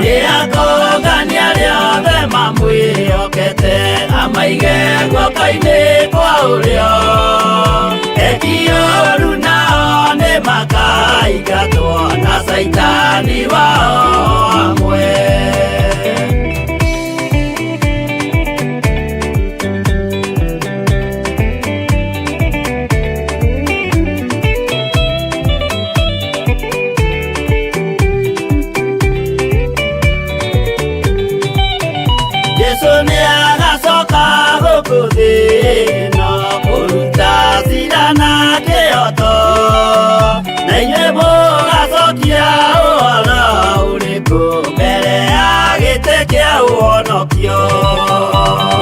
Nĩakũngania rĩothe mamwĩhokete amaige guoko-inĩ kwa ũrĩo ekiũru nao nĩmakaingatwo na Saitani wao amwe.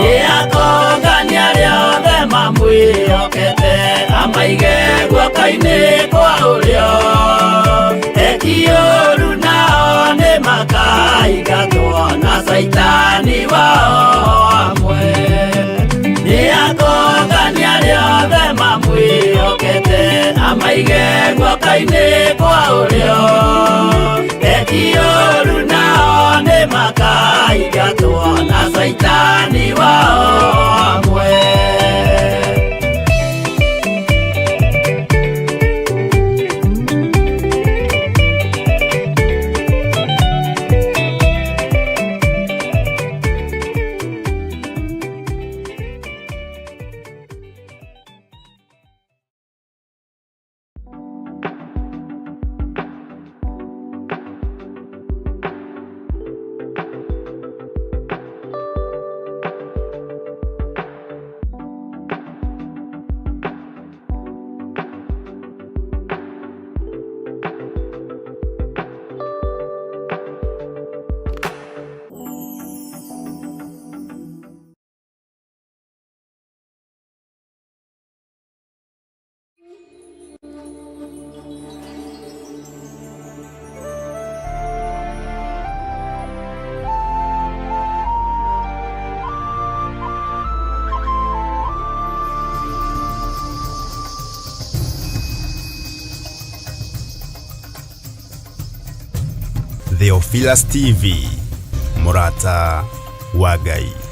Nĩakũngania rĩothe mamwĩhokete amaige guoko-inĩ kwa ũrĩo ekiũru nao nĩmakaingatwo na Saitani wao amwe. Nĩakũngania rĩothe mamwĩhokete amaige guoko-inĩ kwa ũrĩo ekiũru nao nĩmakaingatwo na Saitani wao amwe. Theophilus TV, Mũrata wa Ngai.